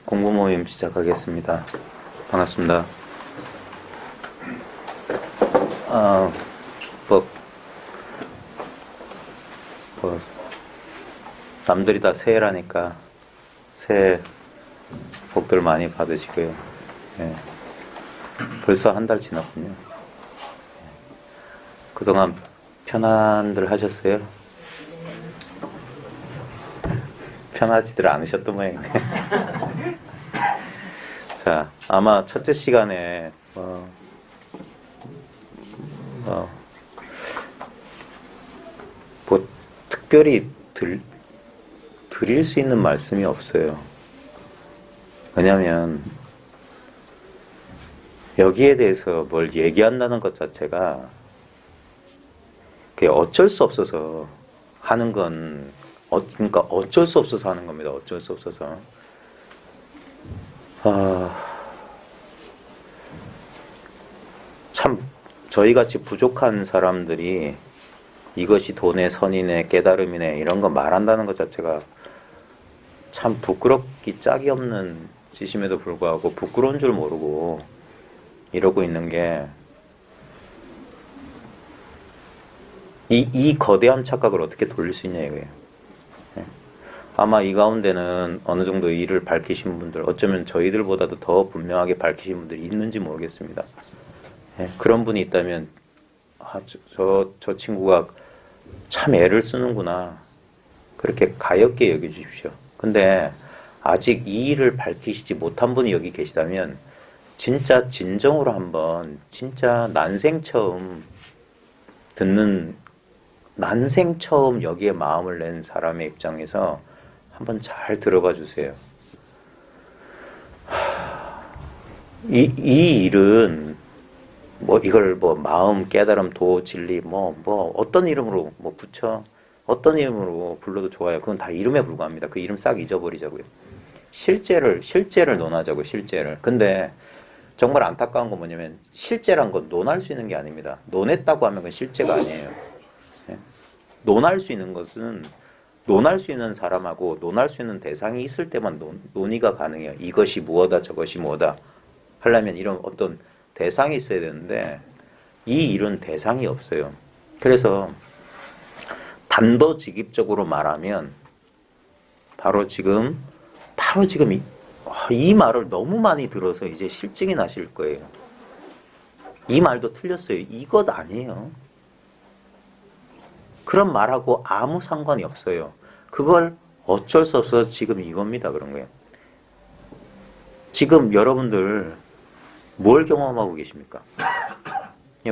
공부 모임 시작하겠습니다. 반갑습니다. 뭐, 남들이 다 새해라니까 새해 복들 많이 받으시고요. 예. 벌써 한 달 지났군요. 그동안 편안들 하셨어요? 편하지들 않으셨던 모양이네. 자, 아마 첫째 시간에 뭐 특별히 드릴 수 있는 말씀이 없어요. 왜냐하면 여기에 대해서 뭘 얘기한다는 것 자체가 그게 어쩔 수 없어서 하는 건 그러니까 어쩔 수 없어서 하는 겁니다. 어쩔 수 없어서. 참 저희같이 부족한 사람들이 이것이 돈의 선이네 깨달음이네 이런 거 말한다는 것 자체가 참 부끄럽기 짝이 없는 짓임에도 불구하고 부끄러운 줄 모르고 이러고 있는 게 이 거대한 착각을 어떻게 돌릴 수 있냐 이거예요. 아마 이 가운데는 어느 정도 이를 밝히신 분들, 어쩌면 저희들보다도 더 분명하게 밝히신 분들이 있는지 모르겠습니다. 그런 분이 있다면 저 친구가 참 애를 쓰는구나 그렇게 가볍게 여겨주십시오. 근데 아직 이 일을 밝히시지 못한 분이 여기 계시다면 진짜 진정으로 한번 진짜 난생 처음 여기에 마음을 낸 사람의 입장에서 한번 잘 들어봐 주세요. 이 일은 뭐 이걸 뭐 마음, 깨달음, 도, 진리 뭐 어떤 이름으로 뭐 붙여 어떤 이름으로 불러도 좋아요. 그건 다 이름에 불과합니다. 그 이름 싹 잊어버리자고요. 실제를 논하자고요. 실제를. 근데 정말 안타까운 건 뭐냐면 실제란 건 논할 수 있는 게 아닙니다. 논했다고 하면 그건 실제가 아니에요. 논할 수 있는 것은 논할 수 있는 사람하고 논할 수 있는 대상이 있을 때만 논의가 가능해요. 이것이 무엇이다 저것이 뭐다 하려면 이런 어떤 대상이 있어야 되는데 이 일은 대상이 없어요. 그래서 단도직입적으로 말하면 바로 지금 이 말을 너무 많이 들어서 이제 실증이 나실 거예요. 이 말도 틀렸어요. 이것 아니에요. 그런 말하고 아무 상관이 없어요. 그걸 어쩔 수 없어서 지금 이겁니다. 그런 거예요. 지금 여러분들 뭘 경험하고 계십니까?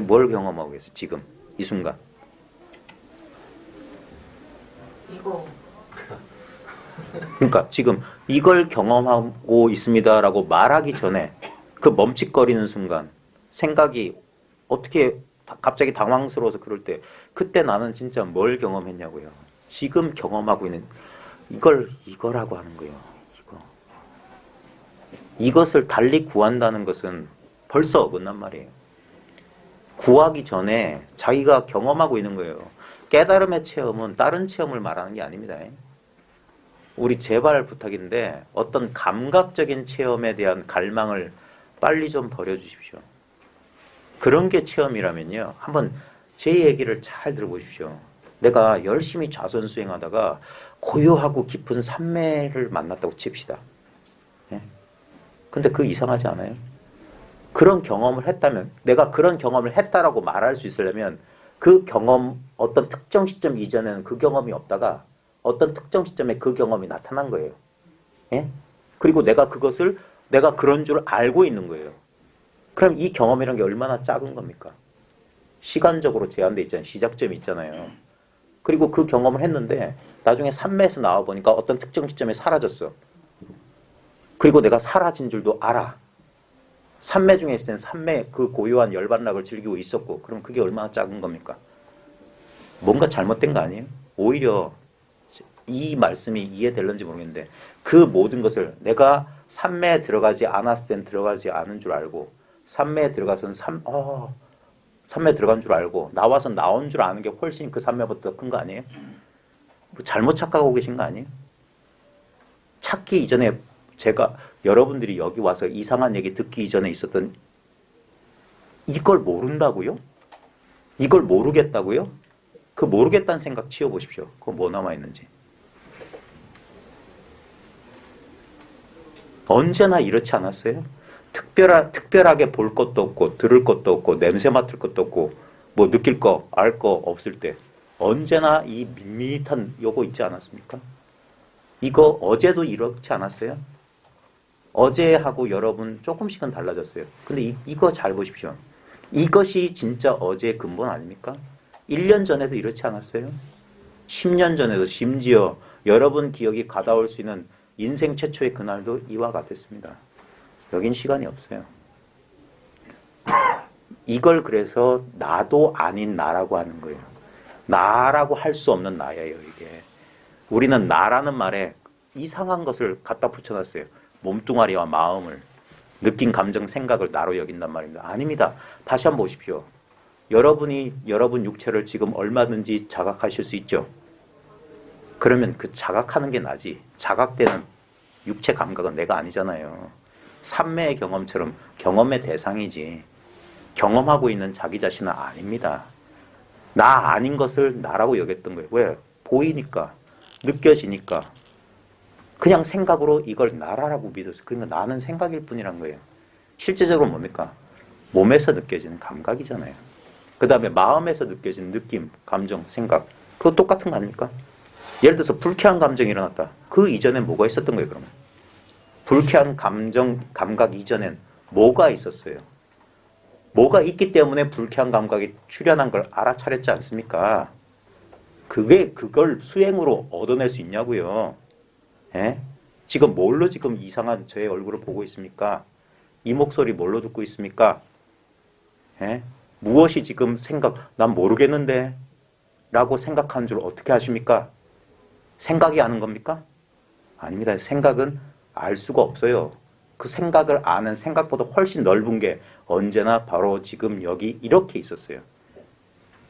뭘 경험하고 계세요? 지금 이 순간. 이거. 그러니까 지금 이걸 경험하고 있습니다라고 말하기 전에 그 멈칫거리는 순간 생각이 어떻게 갑자기 당황스러워서 그럴 때 그때 나는 진짜 뭘 경험했냐고요. 지금 경험하고 있는 이거라고 하는 거예요. 이것을 달리 구한다는 것은 벌써 어긋난 말이에요. 구하기 전에 자기가 경험하고 있는 거예요. 깨달음의 체험은 다른 체험을 말하는 게 아닙니다. 우리 제발 부탁인데 어떤 감각적인 체험에 대한 갈망을 빨리 좀 버려주십시오. 그런 게 체험이라면요. 한번 제 얘기를 잘 들어보십시오. 내가 열심히 좌선수행하다가 고요하고 깊은 산매를 만났다고 칩시다. 근데 그 이상하지 않아요? 그런 경험을 했다면 내가 그런 경험을 했다라고 말할 수 있으려면 그 경험 어떤 특정 시점 이전에는 그 경험이 없다가 어떤 특정 시점에 그 경험이 나타난 거예요. 그리고 내가 그런 줄 알고 있는 거예요. 그럼 이 경험이라는 게 얼마나 작은 겁니까? 시간적으로 제한돼 있잖아요. 시작점이 있잖아요. 그리고 그 경험을 했는데 나중에 산매에서 나와보니까 어떤 특정 시점에 사라졌어. 그리고 내가 사라진 줄도 알아. 산매 중에 있을 때는 산매 그 고요한 열반락을 즐기고 있었고 그럼 그게 얼마나 작은 겁니까? 뭔가 잘못된 거 아니에요? 오히려 이 말씀이 이해될는지 모르겠는데 그 모든 것을 내가 산매에 들어가지 않았을 땐 들어가지 않은 줄 알고 산매에 들어가서는 산매에 들어간 줄 알고 나와서 나온 줄 아는 게 훨씬 그 산매보다 큰 거 아니에요? 뭐 잘못 착각하고 계신 거 아니에요? 찾기 이전에 제가 여러분들이 여기 와서 이상한 얘기 듣기 이전에 있었던 이걸 모른다고요? 이걸 모르겠다고요? 그 모르겠다는 생각 치워보십시오. 그거 뭐 남아있는지. 언제나 이렇지 않았어요? 특별하게 볼 것도 없고 들을 것도 없고 냄새 맡을 것도 없고 뭐 느낄 거, 알 거 없을 때 언제나 이 밋밋한 요거 있지 않았습니까? 이거 어제도 이렇지 않았어요? 어제하고 여러분 조금씩은 달라졌어요. 근데 이거 잘 보십시오. 이것이 진짜 어제의 근본 아닙니까? 1년 전에도 이렇지 않았어요? 10년 전에도 심지어 여러분 기억이 가다올 수 있는 인생 최초의 그날도 이와 같았습니다. 여긴 시간이 없어요. 이걸 그래서 나도 아닌 나라고 하는 거예요. 나라고 할 수 없는 나예요, 이게. 우리는 나라는 말에 이상한 것을 갖다 붙여놨어요. 몸뚱아리와 마음을, 느낀 감정, 생각을 나로 여긴단 말입니다. 아닙니다. 다시 한번 보십시오. 여러분이 여러분 육체를 지금 얼마든지 자각하실 수 있죠? 그러면 그 자각하는 게 나지. 자각되는 육체 감각은 내가 아니잖아요. 삼매의 경험처럼 경험의 대상이지. 경험하고 있는 자기 자신은 아닙니다. 나 아닌 것을 나라고 여겼던 거예요. 왜? 보이니까, 느껴지니까. 그냥 생각으로 이걸 나라라고 믿었어요. 그러니까 나는 생각일 뿐이란 거예요. 실제적으로 뭡니까? 몸에서 느껴지는 감각이잖아요. 그 다음에 마음에서 느껴지는 느낌, 감정, 생각. 그거 똑같은 거 아닙니까? 예를 들어서 불쾌한 감정이 일어났다. 그 이전에 뭐가 있었던 거예요, 그러면? 불쾌한 감정, 감각 이전엔 뭐가 있었어요? 뭐가 있기 때문에 불쾌한 감각이 출현한 걸 알아차렸지 않습니까? 그걸 수행으로 얻어낼 수 있냐고요. 예? 지금 뭘로 지금 이상한 저의 얼굴을 보고 있습니까? 이 목소리 뭘로 듣고 있습니까? 예? 무엇이 지금 난 모르겠는데 라고 생각하는 줄 어떻게 아십니까? 생각이 아는 겁니까? 아닙니다. 생각은 알 수가 없어요. 그 생각을 아는 생각보다 훨씬 넓은 게 언제나 바로 지금 여기 이렇게 있었어요.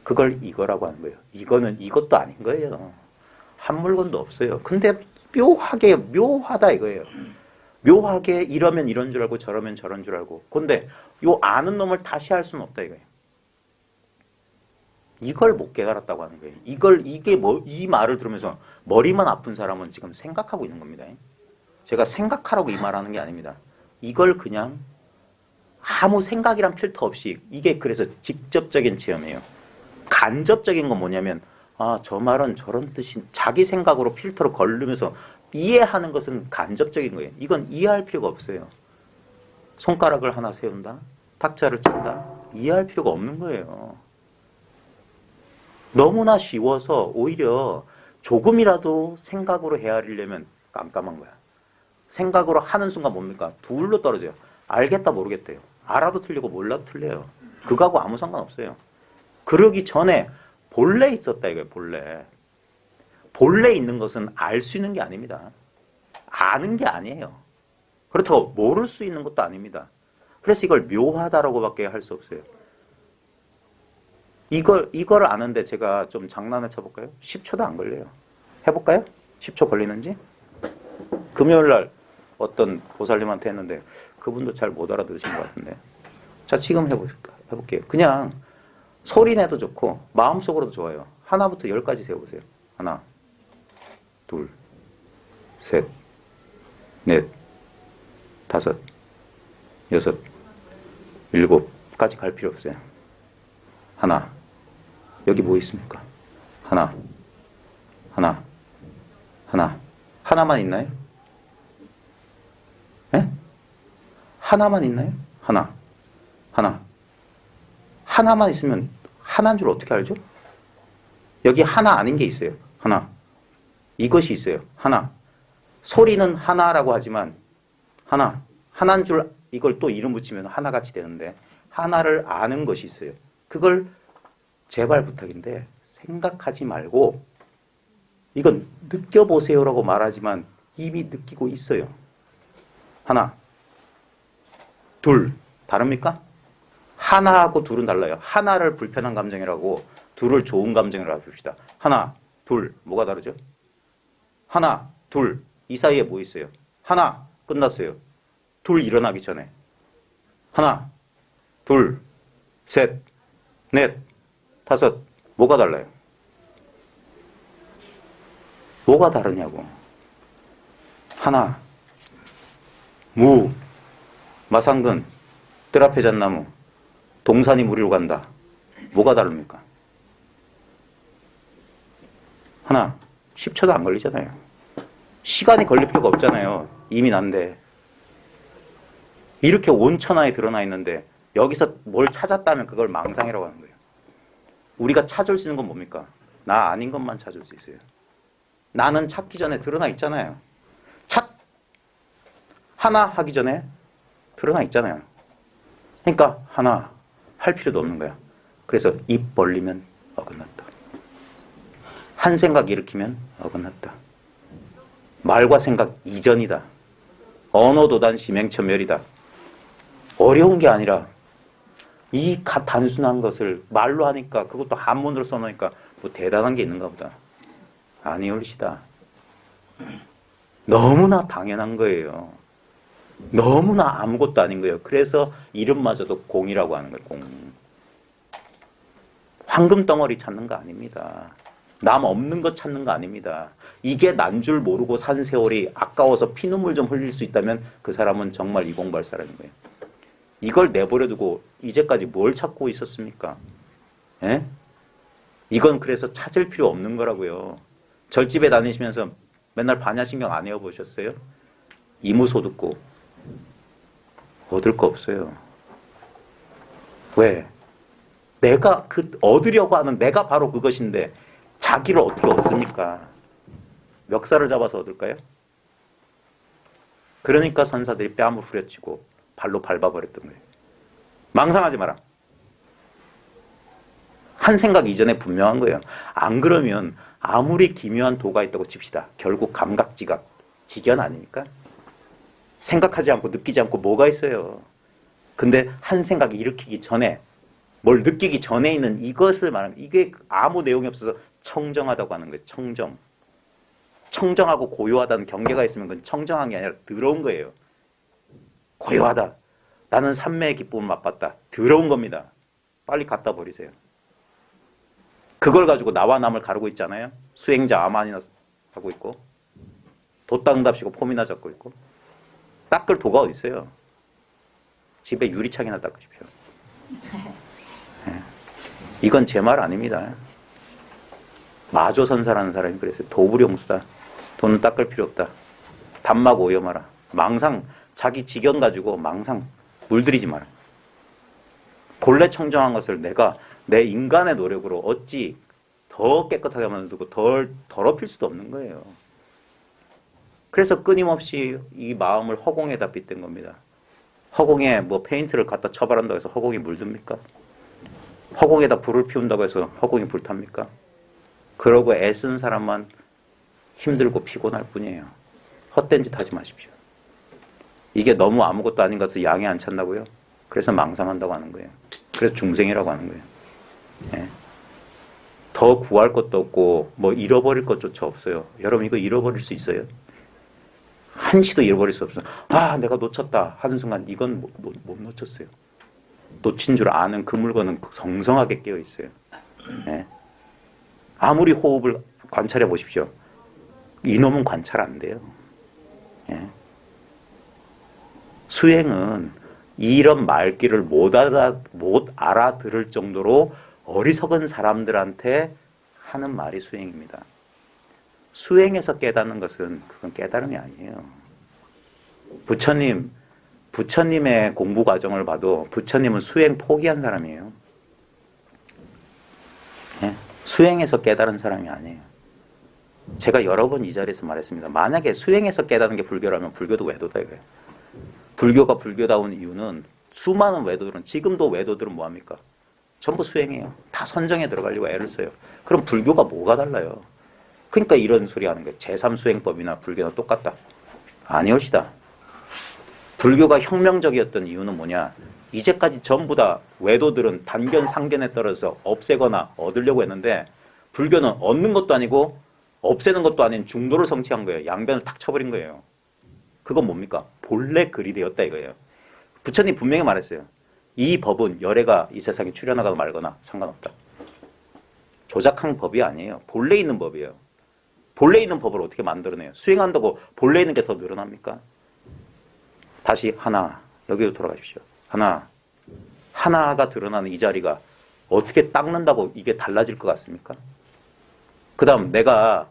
그걸 이거라고 하는 거예요. 이거는 이것도 아닌 거예요. 한 물건도 없어요. 근데 묘하다 이거예요. 묘하게 이러면 이런 줄 알고 저러면 저런 줄 알고. 근데 요 아는 놈을 다시 할 수는 없다 이거예요. 이걸 못 깨달았다고 하는 거예요. 이 말을 들으면서 머리만 아픈 사람은 지금 생각하고 있는 겁니다. 제가 생각하라고 이 말하는 게 아닙니다. 이걸 그냥 아무 생각이란 필터 없이 이게 그래서 직접적인 체험이에요. 간접적인 건 뭐냐면 저 말은 저런 뜻이 자기 생각으로 필터로 걸르면서 이해하는 것은 간접적인 거예요. 이건 이해할 필요가 없어요. 손가락을 하나 세운다. 탁자를 친다. 이해할 필요가 없는 거예요. 너무나 쉬워서 오히려 조금이라도 생각으로 헤아리려면 깜깜한 거야. 생각으로 하는 순간 뭡니까? 둘로 떨어져요. 알겠다 모르겠대요. 알아도 틀리고 몰라도 틀려요. 그거하고 아무 상관없어요. 그러기 전에 본래 있었다 이거예요. 본래 있는 것은 알 수 있는 게 아닙니다. 아는 게 아니에요. 그렇다고 모를 수 있는 것도 아닙니다. 그래서 이걸 묘하다라고밖에 할 수 없어요. 이걸 아는데 제가 좀 장난을 쳐볼까요? 10초도 안 걸려요. 해볼까요? 10초 걸리는지? 금요일날 어떤 보살님한테 했는데 그분도 잘 못 알아들으신 것 같은데. 자, 지금 해볼게요. 그냥 소리 내도 좋고 마음속으로도 좋아요. 하나부터 10까지 세워보세요. 하나, 둘, 셋, 넷, 다섯, 여섯, 일곱까지 갈 필요 없어요. 하나, 여기 뭐 있습니까? 하나, 하나만 있나요? 예? 하나만 있나요? 하나만 있으면 하나인 줄 어떻게 알죠? 여기 하나 아닌 게 있어요. 하나. 이것이 있어요. 하나. 소리는 하나라고 하지만 하나인 줄 이걸 또 이름 붙이면 하나같이 되는데 하나를 아는 것이 있어요. 그걸 제발 부탁인데 생각하지 말고 이건 느껴보세요라고 말하지만 이미 느끼고 있어요. 하나, 둘, 다릅니까? 하나하고 둘은 달라요. 하나를 불편한 감정이라고 둘을 좋은 감정이라고 봅시다. 하나, 둘, 뭐가 다르죠? 하나, 둘, 이 사이에 뭐 있어요? 하나, 끝났어요. 둘 일어나기 전에. 하나, 둘, 셋, 넷, 다섯. 뭐가 달라요? 뭐가 다르냐고. 하나, 무, 마상근, 뜰 앞에 잣나무, 동산이 무리로 간다. 뭐가 다릅니까? 하나, 10초도 안 걸리잖아요. 시간이 걸릴 필요가 없잖아요. 이미 난데. 이렇게 온천하에 드러나 있는데 여기서 뭘 찾았다면 그걸 망상이라고 하는 거예요. 우리가 찾을 수 있는 건 뭡니까? 나 아닌 것만 찾을 수 있어요. 나는 찾기 전에 드러나 있잖아요. 하나 하기 전에 드러나 있잖아요. 그러니까 하나 할 필요도 없는 거야. 그래서 입 벌리면 어긋났다. 한 생각 일으키면 어긋났다. 말과 생각 이전이다. 언어도단 심행천멸이다. 어려운 게 아니라 이 단순한 것을 말로 하니까 그것도 한문으로 써놓으니까 뭐 대단한 게 있는가 보다. 아니올시다. 너무나 당연한 거예요. 너무나 아무것도 아닌 거예요. 그래서 이름마저도 공이라고 하는 거예요. 공. 황금 덩어리 찾는 거 아닙니다. 남 없는 것 찾는 거 아닙니다. 이게 난 줄 모르고 산 세월이 아까워서 피눈물 좀 흘릴 수 있다면 그 사람은 정말 이공발사라는 거예요. 이걸 내버려두고 이제까지 뭘 찾고 있었습니까? 예? 이건 그래서 찾을 필요 없는 거라고요. 절집에 다니시면서 맨날 반야신경 안 해보셨어요? 이무소 듣고 얻을 거 없어요. 왜? 내가 얻으려고 하는 내가 바로 그것인데 자기를 어떻게 얻습니까? 멱살을 잡아서 얻을까요? 그러니까 선사들이 뺨을 후려치고 발로 밟아버렸던 거예요. 망상하지 마라. 한 생각 이전에 분명한 거예요. 안 그러면 아무리 기묘한 도가 있다고 칩시다. 결국 감각지각, 직연 아닙니까? 생각하지 않고 느끼지 않고 뭐가 있어요. 근데 한 생각 일으키기 전에 뭘 느끼기 전에 있는 이것을 말하면 이게 아무 내용이 없어서 청정하다고 하는 거예요. 청정. 청정하고 고요하다는 경계가 있으면 그건 청정한 게 아니라 더러운 거예요. 고요하다. 나는 삼매의 기쁨을 맛봤다. 더러운 겁니다. 빨리 갖다 버리세요. 그걸 가지고 나와 남을 가르고 있잖아요. 수행자 아만이나 하고 있고 도땅답시고 폼이나 잡고 있고 닦을 도가 어디 있어요. 집에 유리창이나 닦으십시오. 네. 이건 제 말 아닙니다. 마조선사라는 사람이 그랬어요. 도불용수다. 돈은 닦을 필요 없다. 단막 오여 마라. 망상, 자기 직연 가지고 망상 물들이지 마라. 본래 청정한 것을 내가 내 인간의 노력으로 어찌 더 깨끗하게 만들고 덜 더럽힐 수도 없는 거예요. 그래서 끊임없이 이 마음을 허공에다 빗댄 겁니다. 허공에 뭐 페인트를 갖다 처발한다고 해서 허공이 물듭니까? 허공에다 불을 피운다고 해서 허공이 불탑니까? 그러고 애쓴 사람만 힘들고 피곤할 뿐이에요. 헛된 짓 하지 마십시오. 이게 너무 아무것도 아닌 것을 양에 안 찬다고요? 그래서 망상한다고 하는 거예요. 그래서 중생이라고 하는 거예요. 예. 더 구할 것도 없고 뭐 잃어버릴 것조차 없어요. 여러분 이거 잃어버릴 수 있어요? 한시도 잃어버릴 수 없어요. 아 내가 놓쳤다 하는 순간 이건 못 놓쳤어요. 놓친 줄 아는 그 물건은 성성하게 깨어 있어요. 예. 아무리 호흡을 관찰해 보십시오. 이놈은 관찰 안 돼요. 예. 수행은 이런 말귀를 못 알아들을 정도로 어리석은 사람들한테 하는 말이 수행입니다. 수행에서 깨닫는 것은 그건 깨달음이 아니에요. 부처님의 공부 과정을 봐도 부처님은 수행 포기한 사람이에요. 예? 수행에서 깨달은 사람이 아니에요. 제가 여러 번 이 자리에서 말했습니다. 만약에 수행에서 깨닫는 게 불교라면 불교도 외도다 이거예요. 불교가 불교다운 이유는 수많은 외도들은 지금도 외도들은 뭐합니까? 전부 수행해요. 다 선정에 들어가려고 애를 써요. 그럼 불교가 뭐가 달라요? 그러니까 이런 소리 하는 거예요. 제3수행법이나 불교나 똑같다. 아니올시다. 불교가 혁명적이었던 이유는 뭐냐? 이제까지 전부 다 외도들은 단견 상견에 떨어져서 없애거나 얻으려고 했는데 불교는 얻는 것도 아니고 없애는 것도 아닌 중도를 성취한 거예요. 양변을 탁 쳐버린 거예요. 그건 뭡니까? 본래 글이 되었다 이거예요. 부처님 분명히 말했어요. 이 법은 열애가 이 세상에 출현하거나 말거나 상관없다. 조작한 법이 아니에요. 본래 있는 법이에요. 본래 있는 법을 어떻게 만들어내요? 수행한다고 본래 있는 게 더 늘어납니까? 다시 하나, 여기로 돌아가십시오. 하나, 하나가 드러나는 이 자리가 어떻게 닦는다고 이게 달라질 것 같습니까? 그 다음 내가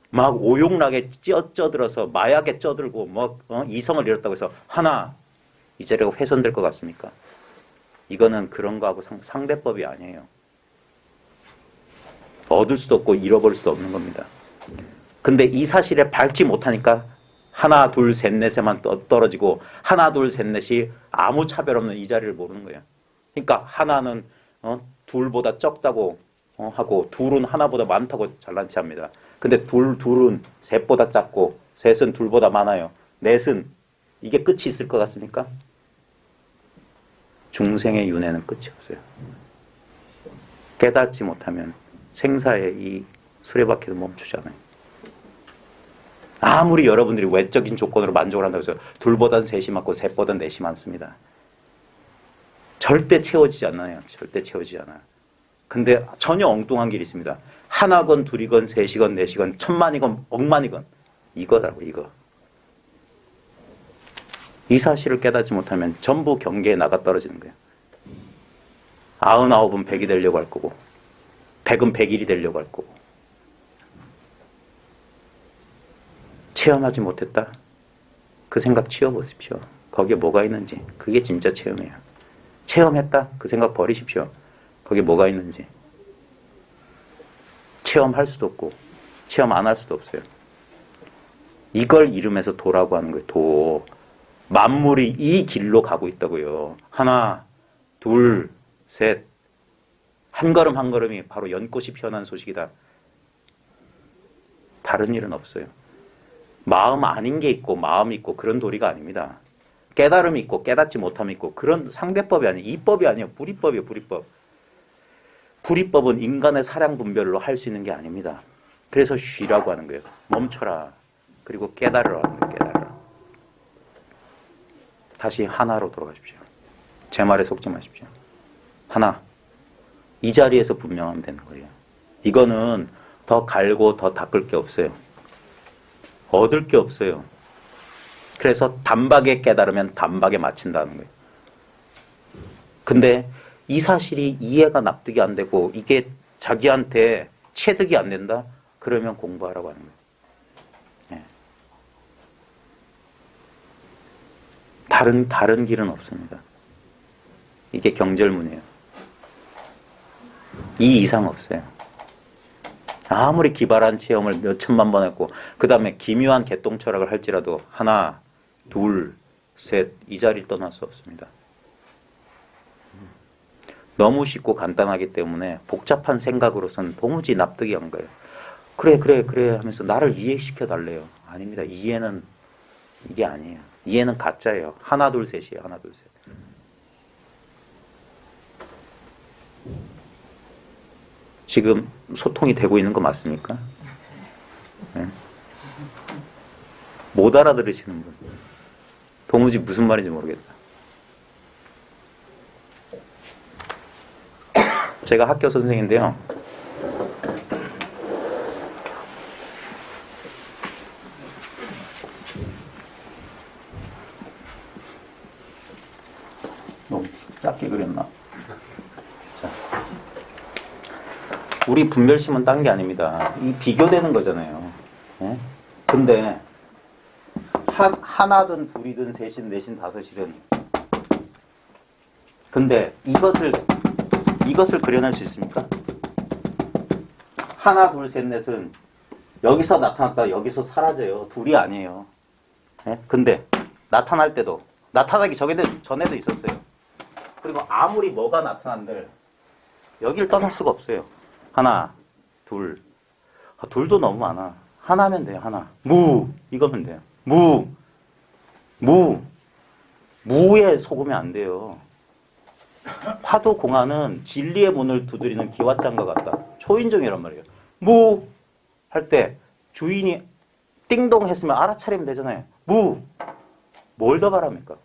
막 오용락에 쪄들어서 마약에 쪄들고 이성을 잃었다고 해서 하나, 이 자리가 훼손될 것 같습니까? 이거는 그런 거하고 상대법이 아니에요. 얻을 수도 없고 잃어버릴 수도 없는 겁니다. 근데 이 사실에 밟지 못하니까 하나, 둘, 셋, 넷에만 떨어지고 하나, 둘, 셋, 넷이 아무 차별 없는 이 자리를 모르는 거예요. 그러니까 하나는 둘보다 적다고 하고 둘은 하나보다 많다고 잘난 체 합니다. 근데 둘은 셋보다 작고 셋은 둘보다 많아요. 넷은 이게 끝이 있을 것 같습니까? 중생의 윤회는 끝이 없어요. 깨닫지 못하면 생사의 이 수레바퀴도 멈추지 않아요. 아무리 여러분들이 외적인 조건으로 만족을 한다고 해서 둘보단 셋이 많고 셋보단 넷이 많습니다. 절대 채워지지 않아요. 절대 채워지지 않아요. 근데 전혀 엉뚱한 길이 있습니다. 하나건 둘이건 셋이건 넷이건 천만이건 억만이건 이거라고 이거. 이 사실을 깨닫지 못하면 전부 경계에 나가 떨어지는 거예요. 99은 100이 되려고 할 거고 100은 101이 되려고 할 거고 체험하지 못했다? 그 생각 치워보십시오. 거기에 뭐가 있는지. 그게 진짜 체험이에요. 체험했다? 그 생각 버리십시오. 거기에 뭐가 있는지. 체험할 수도 없고 체험 안 할 수도 없어요. 이걸 이름해서 도라고 하는 거예요. 도. 만물이 이 길로 가고 있다고요. 하나, 둘, 셋. 한 걸음 한 걸음이 바로 연꽃이 피어난 소식이다. 다른 일은 없어요. 마음 아닌 게 있고 마음이 있고 그런 도리가 아닙니다. 깨달음이 있고 깨닫지 못함이 있고 그런 상대법이 아니에요. 이법이 아니에요. 불이법이에요. 불이법. 불이법은 인간의 사량 분별로 할 수 있는 게 아닙니다. 그래서 쉬라고 하는 거예요. 멈춰라. 그리고 깨달으라 하는 거예요. 깨달으라. 다시 하나로 돌아가십시오. 제 말에 속지 마십시오. 하나. 이 자리에서 분명하면 되는 거예요. 이거는 더 갈고 더 닦을 게 없어요. 얻을 게 없어요. 그래서 단박에 깨달으면 단박에 마친다는 거예요. 근데 이 사실이 이해가 납득이 안 되고 이게 자기한테 체득이 안 된다? 그러면 공부하라고 하는 거예요. 네. 다른 길은 없습니다. 이게 경절문이에요. 이 이상 없어요. 아무리 기발한 체험을 몇 천만 번 했고 그 다음에 기묘한 개똥철학을 할지라도 하나, 둘, 셋 이 자리를 떠날 수 없습니다. 너무 쉽고 간단하기 때문에 복잡한 생각으로서는 도무지 납득이 안 가요. 그래 하면서 나를 이해시켜 달래요. 아닙니다. 이해는 이게 아니에요. 이해는 가짜예요. 하나, 둘, 셋이에요. 하나, 둘, 셋. 지금 소통이 되고 있는 거 맞습니까? 네. 못 알아들으시는 분. 도무지 무슨 말인지 모르겠다. 제가 학교 선생인데요. 너무 작게 그렸나? 우리 분별심은 딴 게 아닙니다. 이 비교되는 거잖아요. 예? 근데 하나든 둘이든 셋이든 넷이든 다섯이든 근데 이것을 그려낼 수 있습니까? 하나, 둘, 셋, 넷은 여기서 나타났다가 여기서 사라져요. 둘이 아니에요. 예? 근데 나타날 때도 나타나기 전에도 있었어요. 그리고 아무리 뭐가 나타난들 여길 떠날 수가 없어요. 하나, 둘. 둘도 너무 많아. 하나면 돼요, 하나. 이거면 돼요. 무에 속으면 안 돼요. 화두 공안은 진리의 문을 두드리는 기왓장과 같다. 초인종이란 말이에요. 할 때 주인이 띵동 했으면 알아차리면 되잖아요. 무. 뭘 더 바랍니까?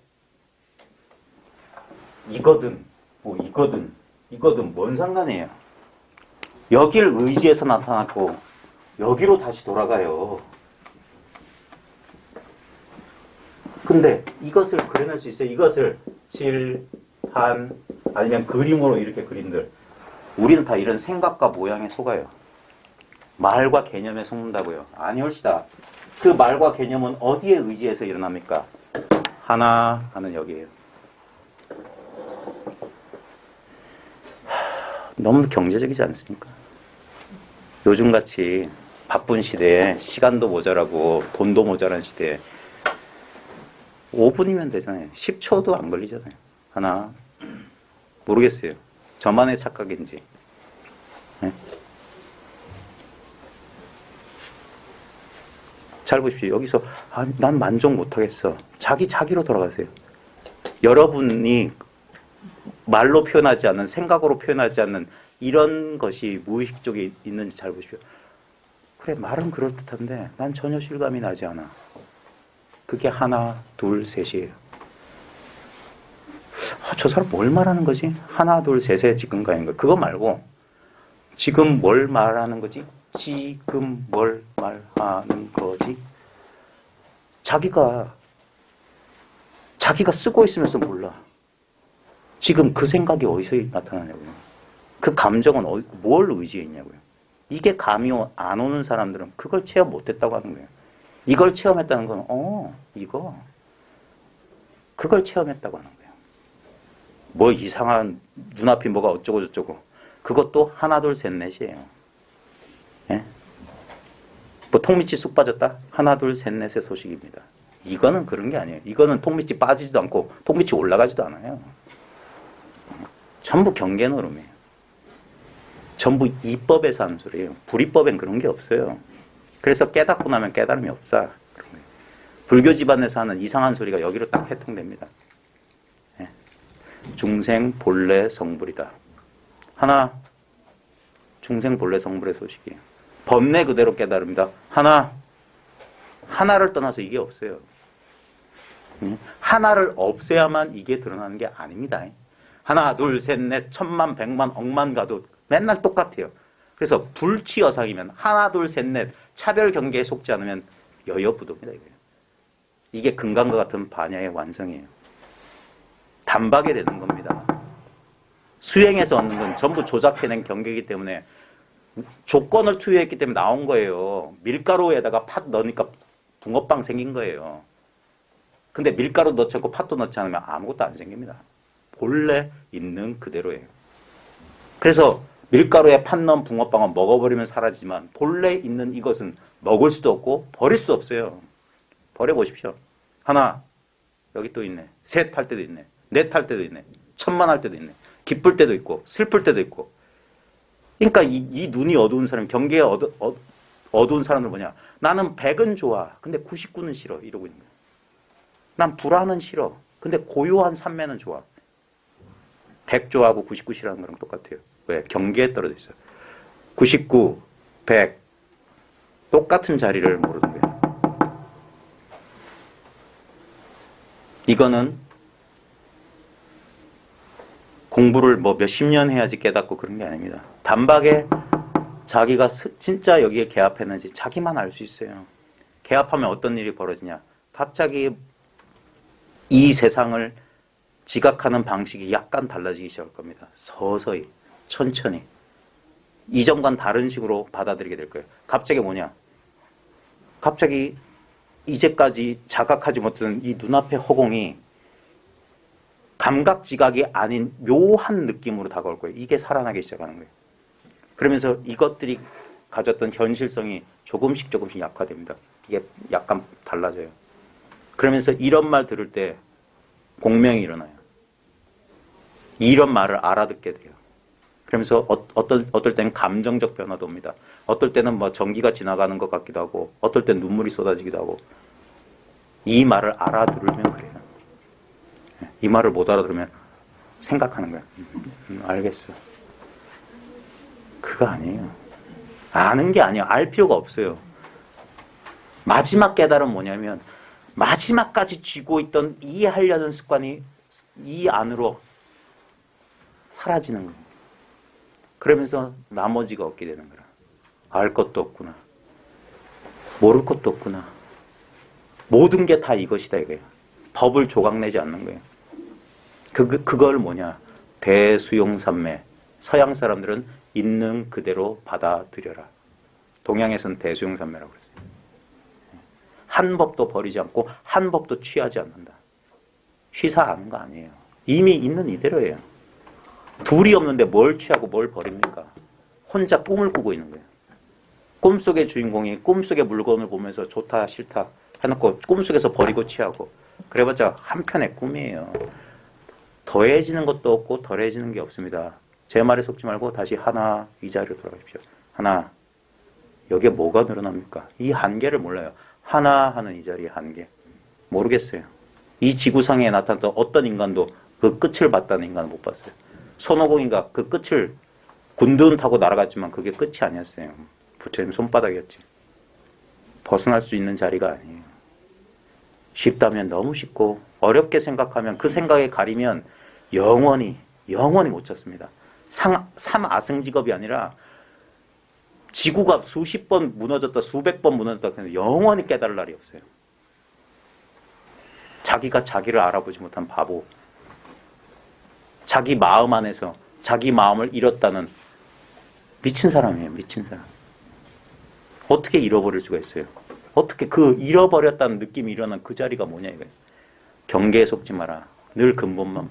이거든, 뭐 이거든 뭔 상관이에요? 여길 의지해서 나타났고 여기로 다시 돌아가요. 근데 이것을 그려낼 수 있어요. 이것을 판 아니면 그림으로 이렇게 그림들. 우리는 다 이런 생각과 모양에 속아요. 말과 개념에 속는다고요. 아니 옳시다. 그 말과 개념은 어디에 의지해서 일어납니까? 하나 하는 여기에요. 너무 경제적이지 않습니까? 요즘같이 바쁜 시대에 시간도 모자라고 돈도 모자란 시대에 5분이면 되잖아요. 10초도 안 걸리잖아요. 하나. 모르겠어요. 저만의 착각인지. 네? 잘 보십시오. 여기서 난 만족 못하겠어. 자기로 돌아가세요. 여러분이 말로 표현하지 않는, 생각으로 표현하지 않는 이런 것이 무의식 쪽에 있는지 잘 보십시오. 그래, 말은 그럴듯한데 난 전혀 실감이 나지 않아. 그게 하나, 둘, 셋이에요. 저 사람 뭘 말하는 거지? 하나, 둘, 셋에 지금 가는 거. 그거 말고 지금 뭘 말하는 거지? 지금 뭘 말하는 거지? 자기가 쓰고 있으면서 몰라. 지금 그 생각이 어디서 나타나냐고요. 그 감정은 뭘 의지했냐고요. 이게 감이 안 오는 사람들은 그걸 체험 못했다고 하는 거예요. 이걸 체험했다는 건 그걸 체험했다고 하는 거예요. 뭐 이상한 눈앞이 뭐가 어쩌고 저쩌고. 그것도 하나 둘 셋 넷이에요. 예? 뭐 통미치 쑥 빠졌다? 하나 둘 셋 넷의 소식입니다. 이거는 그런 게 아니에요. 이거는 통미치 빠지지도 않고 통미치 올라가지도 않아요. 전부 경계 노름이에요. 전부 이법에서 하는 소리예요. 불이법엔 그런 게 없어요. 그래서 깨닫고 나면 깨달음이 없다. 불교 집안에서 하는 이상한 소리가 여기로 딱 해통됩니다. 예. 중생 본래 성불이다. 하나, 중생 본래 성불의 소식이에요. 법내 그대로 깨달음이다. 하나를 떠나서 이게 없어요. 하나를 없애야만 이게 드러나는 게 아닙니다. 하나, 둘, 셋, 넷, 천만, 백만, 억만 가도 맨날 똑같아요. 그래서 불치여상이면 하나, 둘, 셋, 넷 차별 경계에 속지 않으면 여여부도입니다. 이게 금강과 같은 반야의 완성이에요. 단박에 되는 겁니다. 수행에서 얻는 건 전부 조작해낸 경계이기 때문에 조건을 투여했기 때문에 나온 거예요. 밀가루에다가 팥 넣으니까 붕어빵 생긴 거예요. 근데 밀가루 넣지 않고 팥도 넣지 않으면 아무것도 안 생깁니다. 본래 있는 그대로예요. 그래서 밀가루에 팥 넣은 붕어빵은 먹어버리면 사라지지만 본래 있는 이것은 먹을 수도 없고 버릴 수도 없어요. 버려보십시오. 하나, 여기 또 있네. 셋 할 때도 있네. 넷 할 때도 있네. 천만 할 때도 있네. 기쁠 때도 있고 슬플 때도 있고. 그러니까 이 눈이 어두운 사람, 경계에 어두운 사람들 뭐냐. 나는 100은 좋아. 근데 99는 싫어. 이러고 있는 거야. 난 불안은 싫어. 근데 고요한 산매는 좋아. 100 좋아하고 99 싫어하는 거랑 똑같아요. 왜? 경계에 떨어져 있어요. 99, 100 똑같은 자리를 모르는 거예요. 이거는 공부를 뭐 몇십 년 해야지 깨닫고 그런 게 아닙니다. 단박에 자기가 진짜 여기에 개합했는지 자기만 알 수 있어요. 개합하면 어떤 일이 벌어지냐. 갑자기 이 세상을 지각하는 방식이 약간 달라지기 시작할 겁니다. 서서히, 천천히. 이전과는 다른 식으로 받아들이게 될 거예요. 갑자기 뭐냐. 갑자기 이제까지 자각하지 못했던 이 눈앞의 허공이 감각지각이 아닌 묘한 느낌으로 다가올 거예요. 이게 살아나기 시작하는 거예요. 그러면서 이것들이 가졌던 현실성이 조금씩 약화됩니다. 이게 약간 달라져요. 그러면서 이런 말 들을 때 공명이 일어나요. 이런 말을 알아듣게 돼요. 그러면서 어떨 때는 감정적 변화도 옵니다. 어떨 때는 뭐 전기가 지나가는 것 같기도 하고 어떨 땐 눈물이 쏟아지기도 하고 이 말을 알아들으면 그래요. 이 말을 못 알아들으면 생각하는 거야. 알겠어. 그거 아니에요. 아는 게 아니에요. 알 필요가 없어요. 마지막 깨달음은 뭐냐면 마지막까지 쥐고 있던 이해하려는 습관이 이 안으로 사라지는 거예요. 그러면서 나머지가 없게 되는 거야. 알 것도 없구나. 모를 것도 없구나. 모든 게 다 이것이다 이거예요. 법을 조각내지 않는 거예요. 그걸 뭐냐? 대수용산매. 서양 사람들은 있는 그대로 받아들여라. 동양에서는 대수용산매라고 그랬어요. 한 법도 버리지 않고 한 법도 취하지 않는다. 취사하는 거 아니에요. 이미 있는 이대로예요. 둘이 없는데 뭘 취하고 뭘 버립니까? 혼자 꿈을 꾸고 있는 거예요. 꿈속의 주인공이 꿈속의 물건을 보면서 좋다 싫다 해놓고 꿈속에서 버리고 취하고 그래봤자 한편의 꿈이에요. 더해지는 것도 없고 덜해지는 게 없습니다. 제 말에 속지 말고 다시 하나 이 자리로 돌아가십시오. 하나. 여기에 뭐가 늘어납니까? 이 한계를 몰라요. 하나 하는 이 자리의 한계. 모르겠어요. 이 지구상에 나타났던 어떤 인간도 그 끝을 봤다는 인간은 못 봤어요. 손오공인가 그 끝을 군둔 타고 날아갔지만 그게 끝이 아니었어요. 부처님 손바닥이었지. 벗어날 수 있는 자리가 아니에요. 쉽다면 너무 쉽고 어렵게 생각하면 그 생각에 가리면 영원히 못 찾습니다. 삼아승직업이 아니라 지구가 수십 번 무너졌다 수백 번 무너졌다 해서 영원히 깨달을 날이 없어요. 자기가 자기를 알아보지 못한 바보. 자기 마음 안에서 자기 마음을 잃었다는 미친 사람이에요. 미친 사람. 어떻게 잃어버릴 수가 있어요? 어떻게 그 잃어버렸다는 느낌이 일어난 그 자리가 뭐냐 이거예요. 경계에 속지 마라. 늘 근본만.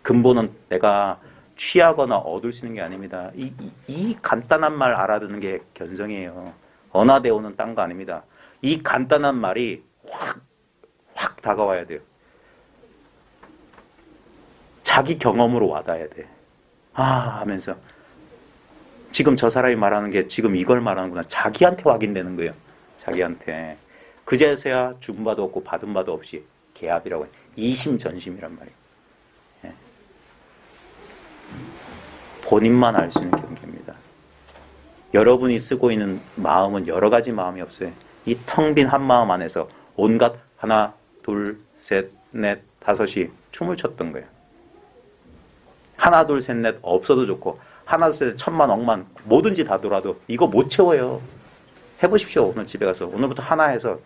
근본은 내가 취하거나 얻을 수 있는 게 아닙니다. 이 간단한 말 알아듣는 게 견성이에요. 언하대오는 딴 거 아닙니다. 이 간단한 말이 확 다가와야 돼요. 자기 경험으로 와닿아야 돼. 하면서 지금 저 사람이 말하는 게 지금 이걸 말하는구나. 자기한테 확인되는 거예요. 자기한테. 그제서야 준 바도 없고 받은 바도 없이 개합이라고 해요. 이심전심이란 말이에요. 예. 본인만 알 수 있는 경계입니다. 여러분이 쓰고 있는 마음은 여러 가지 마음이 없어요. 이 텅 빈 한 마음 안에서 온갖 하나, 둘, 셋, 넷, 다섯이 춤을 췄던 거예요. 하나, 둘, 셋, 넷 없어도 좋고 하나, 둘, 셋, 천만, 억만 뭐든지 다 돌아도 이거 못 채워요. 해보십시오. 오늘 집에 가서. 오늘부터 하나 해서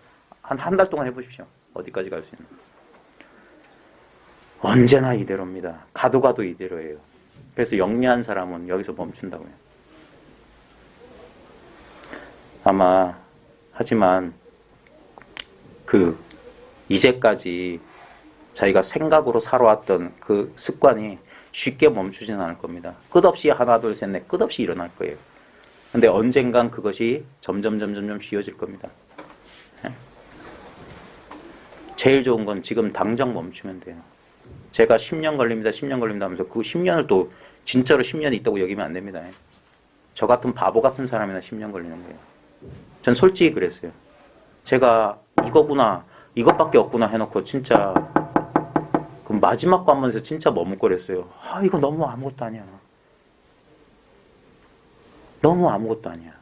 한 달 동안 해보십시오. 어디까지 갈 수 있는. 언제나 이대로입니다. 가도 이대로예요. 그래서 영리한 사람은 여기서 멈춘다고요. 하지만 이제까지 자기가 생각으로 살아왔던 그 습관이 쉽게 멈추지는 않을 겁니다. 끝없이 하나, 둘, 셋, 넷 끝없이 일어날 거예요. 근데 언젠간 그것이 점점 쉬워질 겁니다. 제일 좋은 건 지금 당장 멈추면 돼요. 제가 10년 걸립니다 하면서 그 10년을 또 진짜로 10년이 있다고 여기면 안 됩니다. 저 같은 바보 같은 사람이나 10년 걸리는 거예요. 전 솔직히 그랬어요. 제가 이거구나, 이것밖에 없구나 해놓고 진짜 그 마지막 관문에서 진짜 머뭇거렸어요. 이거 너무 아무것도 아니야. 너무 아무것도 아니야.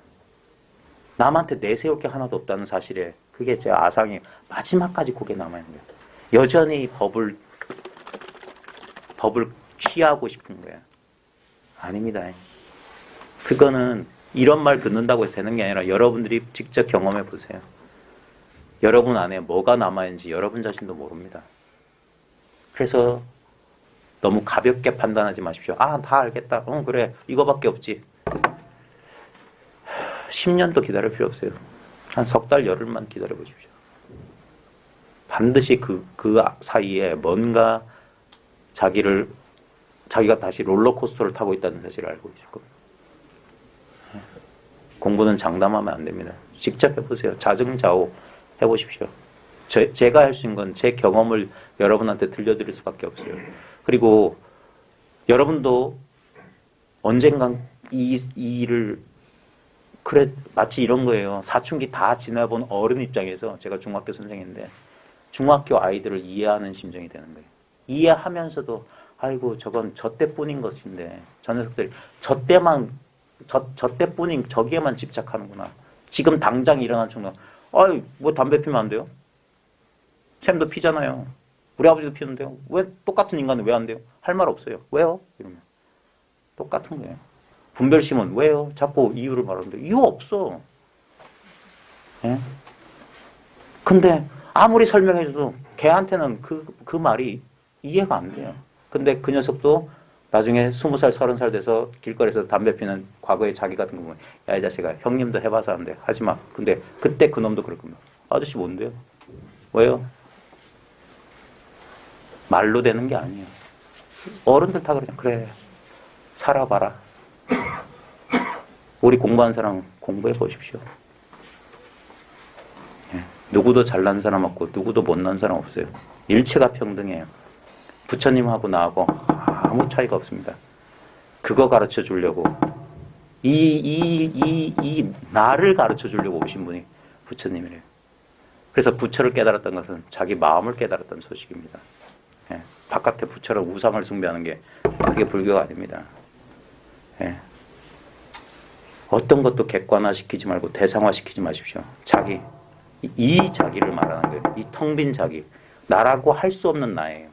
남한테 내세울 게 하나도 없다는 사실에 그게 제 아상이 마지막까지 그게 남아있는 거예요. 여전히 법을 취하고 싶은 거예요. 아닙니다. 그거는 이런 말 듣는다고 해서 되는 게 아니라 여러분들이 직접 경험해 보세요. 여러분 안에 뭐가 남아있는지 여러분 자신도 모릅니다. 그래서 너무 가볍게 판단하지 마십시오. 다 알겠다. 그래. 이거밖에 없지. 10년도 기다릴 필요 없어요. 한 석 달, 열흘만 기다려 보십시오. 반드시 그 사이에 뭔가 자기가 다시 롤러코스터를 타고 있다는 사실을 알고 있을 겁니다. 공부는 장담하면 안 됩니다. 직접 해보세요. 자증자오 해보십시오. 제가 할 수 있는 건 제 경험을 여러분한테 들려드릴 수밖에 없어요. 그리고 여러분도 언젠간 이 일을 마치 이런 거예요. 사춘기 다 지나본 어른 입장에서 제가 중학교 선생인데 중학교 아이들을 이해하는 심정이 되는 거예요. 이해하면서도 아이고 저건 저 때뿐인 것인데 저 녀석들이 저 때뿐인 저기에만 집착하는구나. 지금 당장 일어난 충동 아이, 뭐 담배 피면 안 돼요? 쌤도 피잖아요. 우리 아버지도 피우는데요. 왜 똑같은 인간은 왜 안 돼요? 할 말 없어요. 왜요? 이러면. 똑같은 거예요. 분별심은 왜요? 자꾸 이유를 말하는데 이유 없어. 예? 근데 아무리 설명해줘도 걔한테는 그 말이 이해가 안 돼요. 근데 그 녀석도 나중에 20살, 30살 돼서 길거리에서 담배 피는 과거의 자기 같은 거 보면 야, 이 자식아, 형님도 해봐서 안 돼. 하지 마. 근데 그때 그 놈도 그럴 겁니다. 아저씨 뭔데요? 왜요? 말로 되는 게 아니에요. 어른들 다 그러냐. 그래. 살아봐라. 우리 공부한 사람 공부해 보십시오. 예. 누구도 잘난 사람 없고 누구도 못난 사람 없어요. 일체가 평등해요. 부처님하고 나하고 아무 차이가 없습니다. 그거 가르쳐 주려고 이 나를 가르쳐 주려고 오신 분이 부처님이래요. 그래서 부처를 깨달았던 것은 자기 마음을 깨달았던 소식입니다. 예. 바깥에 부처를 우상을 숭배하는 게 그게 불교가 아닙니다. 예. 어떤 것도 객관화시키지 말고 대상화시키지 마십시오. 자기, 이 자기를 말하는 거예요. 이 텅 빈 자기, 나라고 할 수 없는 나예요.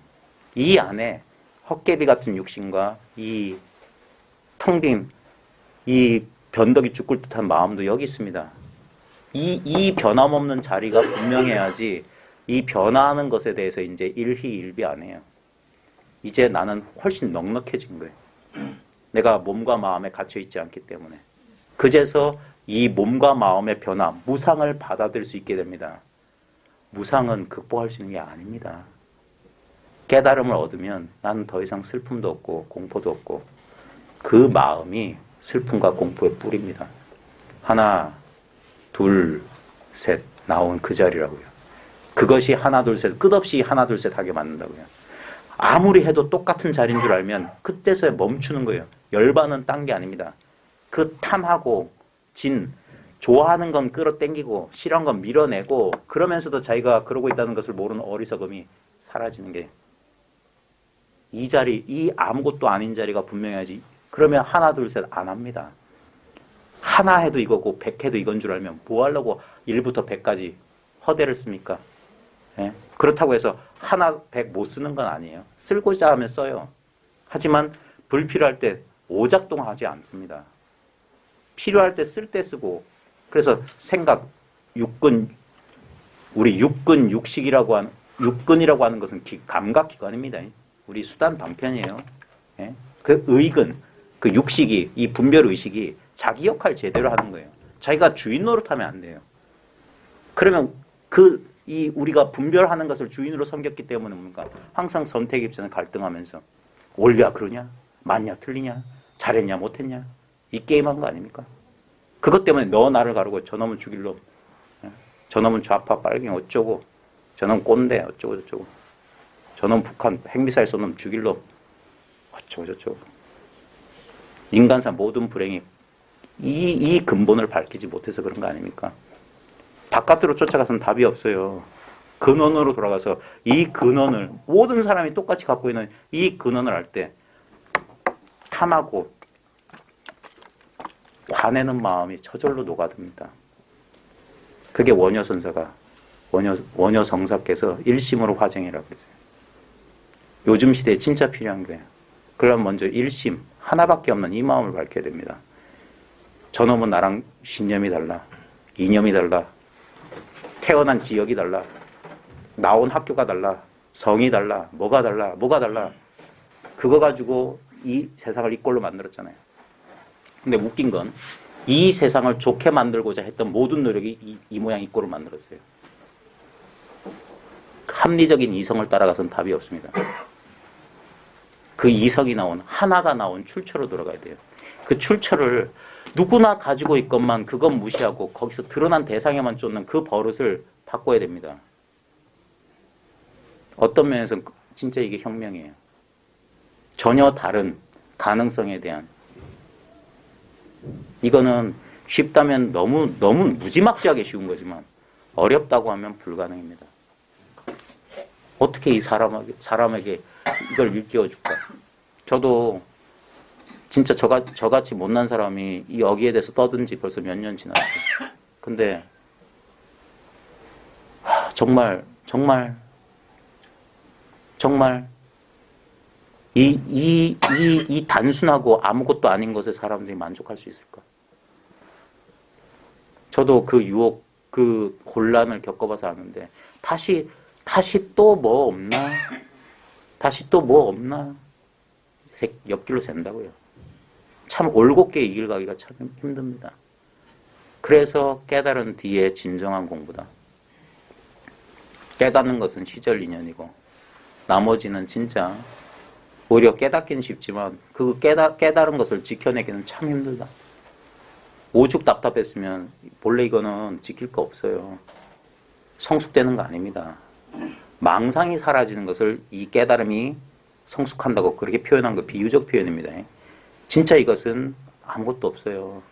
이 안에 헛개비 같은 육신과 이 텅 빈, 이 변덕이 죽을 듯한 마음도 여기 있습니다. 이 변함없는 자리가 분명해야지 이 변화하는 것에 대해서 이제 일희일비 안 해요. 이제 나는 훨씬 넉넉해진 거예요. 내가 몸과 마음에 갇혀있지 않기 때문에. 그제서 이 몸과 마음의 변화, 무상을 받아들일 수 있게 됩니다. 무상은 극복할 수 있는 게 아닙니다. 깨달음을 얻으면 나는 더 이상 슬픔도 없고 공포도 없고 그 마음이 슬픔과 공포의 뿌리입니다. 하나, 둘, 셋 나온 그 자리라고요. 그것이 하나, 둘, 셋 끝없이 하나, 둘, 셋 하게 만든다고요. 아무리 해도 똑같은 자리인 줄 알면 그때서야 멈추는 거예요. 열반은 딴 게 아닙니다. 그 탐하고 진, 좋아하는 건 끌어당기고 싫어하는 건 밀어내고 그러면서도 자기가 그러고 있다는 것을 모르는 어리석음이 사라지는 게 이 자리, 이 아무것도 아닌 자리가 분명해야지. 그러면 하나, 둘, 셋 안 합니다. 하나 해도 이거고 100 해도 이건 줄 알면 뭐 하려고 1부터 100까지 허대를 씁니까? 예? 그렇다고 해서 하나 100 못 쓰는 건 아니에요. 쓰고자 하면 써요. 하지만 불필요할 때 오작동하지 않습니다. 필요할 때 쓸 때 쓰고 그래서 생각, 육근, 우리 육근, 육식이라고 하는 육근이라고 하는 것은 감각기관입니다. 우리 수단 방편이에요. 예? 그 의근, 그 육식이 이 분별의식이 자기 역할 제대로 하는 거예요. 자기가 주인 노릇하면 안 돼요. 그러면 우리가 분별하는 것을 주인으로 섬겼기 때문에 뭡니까? 항상 선택 입장에 갈등하면서 옳냐 그러냐? 맞냐 틀리냐? 잘했냐 못했냐? 이 게임한 거 아닙니까? 그것 때문에 너 나를 가르고 저놈은 죽일 놈, 저놈은 좌파 빨갱이 어쩌고, 저놈 꼰대 어쩌고 저쩌고, 저놈 북한 핵미사일 쏜 놈 죽일 놈 어쩌고 저쩌고. 인간사 모든 불행이 이 근본을 밝히지 못해서 그런 거 아닙니까? 바깥으로 쫓아가서는 답이 없어요. 근원으로 돌아가서 이 근원을 모든 사람이 똑같이 갖고 있는 이 근원을 알 때 탐하고 화내는 마음이 저절로 녹아듭니다. 그게 원효선사가 원효성사께서 일심으로 화쟁이라고 했어요. 요즘 시대에 진짜 필요한 거예요. 그러면 먼저 일심 하나밖에 없는 이 마음을 밝혀야 됩니다. 저놈은 나랑 신념이 달라, 이념이 달라, 태어난 지역이 달라, 나온 학교가 달라, 성이 달라, 뭐가 달라. 그거 가지고 이 세상을 이 꼴로 만들었잖아요. 근데 웃긴 건 이 세상을 좋게 만들고자 했던 모든 노력이 이 모양 이 꼴을 만들었어요. 합리적인 이성을 따라가서는 답이 없습니다. 그 이성이 나온, 하나가 나온 출처로 돌아가야 돼요. 그 출처를 누구나 가지고 있건만 그건 무시하고 거기서 드러난 대상에만 쫓는 그 버릇을 바꿔야 됩니다. 어떤 면에서는 진짜 이게 혁명이에요. 전혀 다른 가능성에 대한. 이거는 쉽다면 너무 무지막지하게 쉬운 거지만 어렵다고 하면 불가능입니다. 어떻게 이 사람에게 이걸 일깨워 줄까? 저도 진짜 저같이 못난 사람이 이 여기에 대해서 떠든 지 벌써 몇 년 지났어요. 근데 정말 이 단순하고 아무것도 아닌 것에 사람들이 만족할 수 있을까? 저도 그 유혹, 그 곤란을 겪어봐서 아는데, 다시 또 뭐 없나? 다시 또 뭐 없나? 옆길로 샌다고요. 참 올곧게 이 길 가기가 참 힘듭니다. 그래서 깨달은 뒤에 진정한 공부다. 깨닫는 것은 시절 인연이고, 나머지는 진짜 오히려 깨닫기는 쉽지만 그 깨달은 것을 지켜내기는 참 힘들다. 오죽 답답했으면 본래 이거는 지킬 거 없어요. 성숙되는 거 아닙니다. 망상이 사라지는 것을 이 깨달음이 성숙한다고 그렇게 표현한 거 비유적 표현입니다. 진짜 이것은 아무것도 없어요.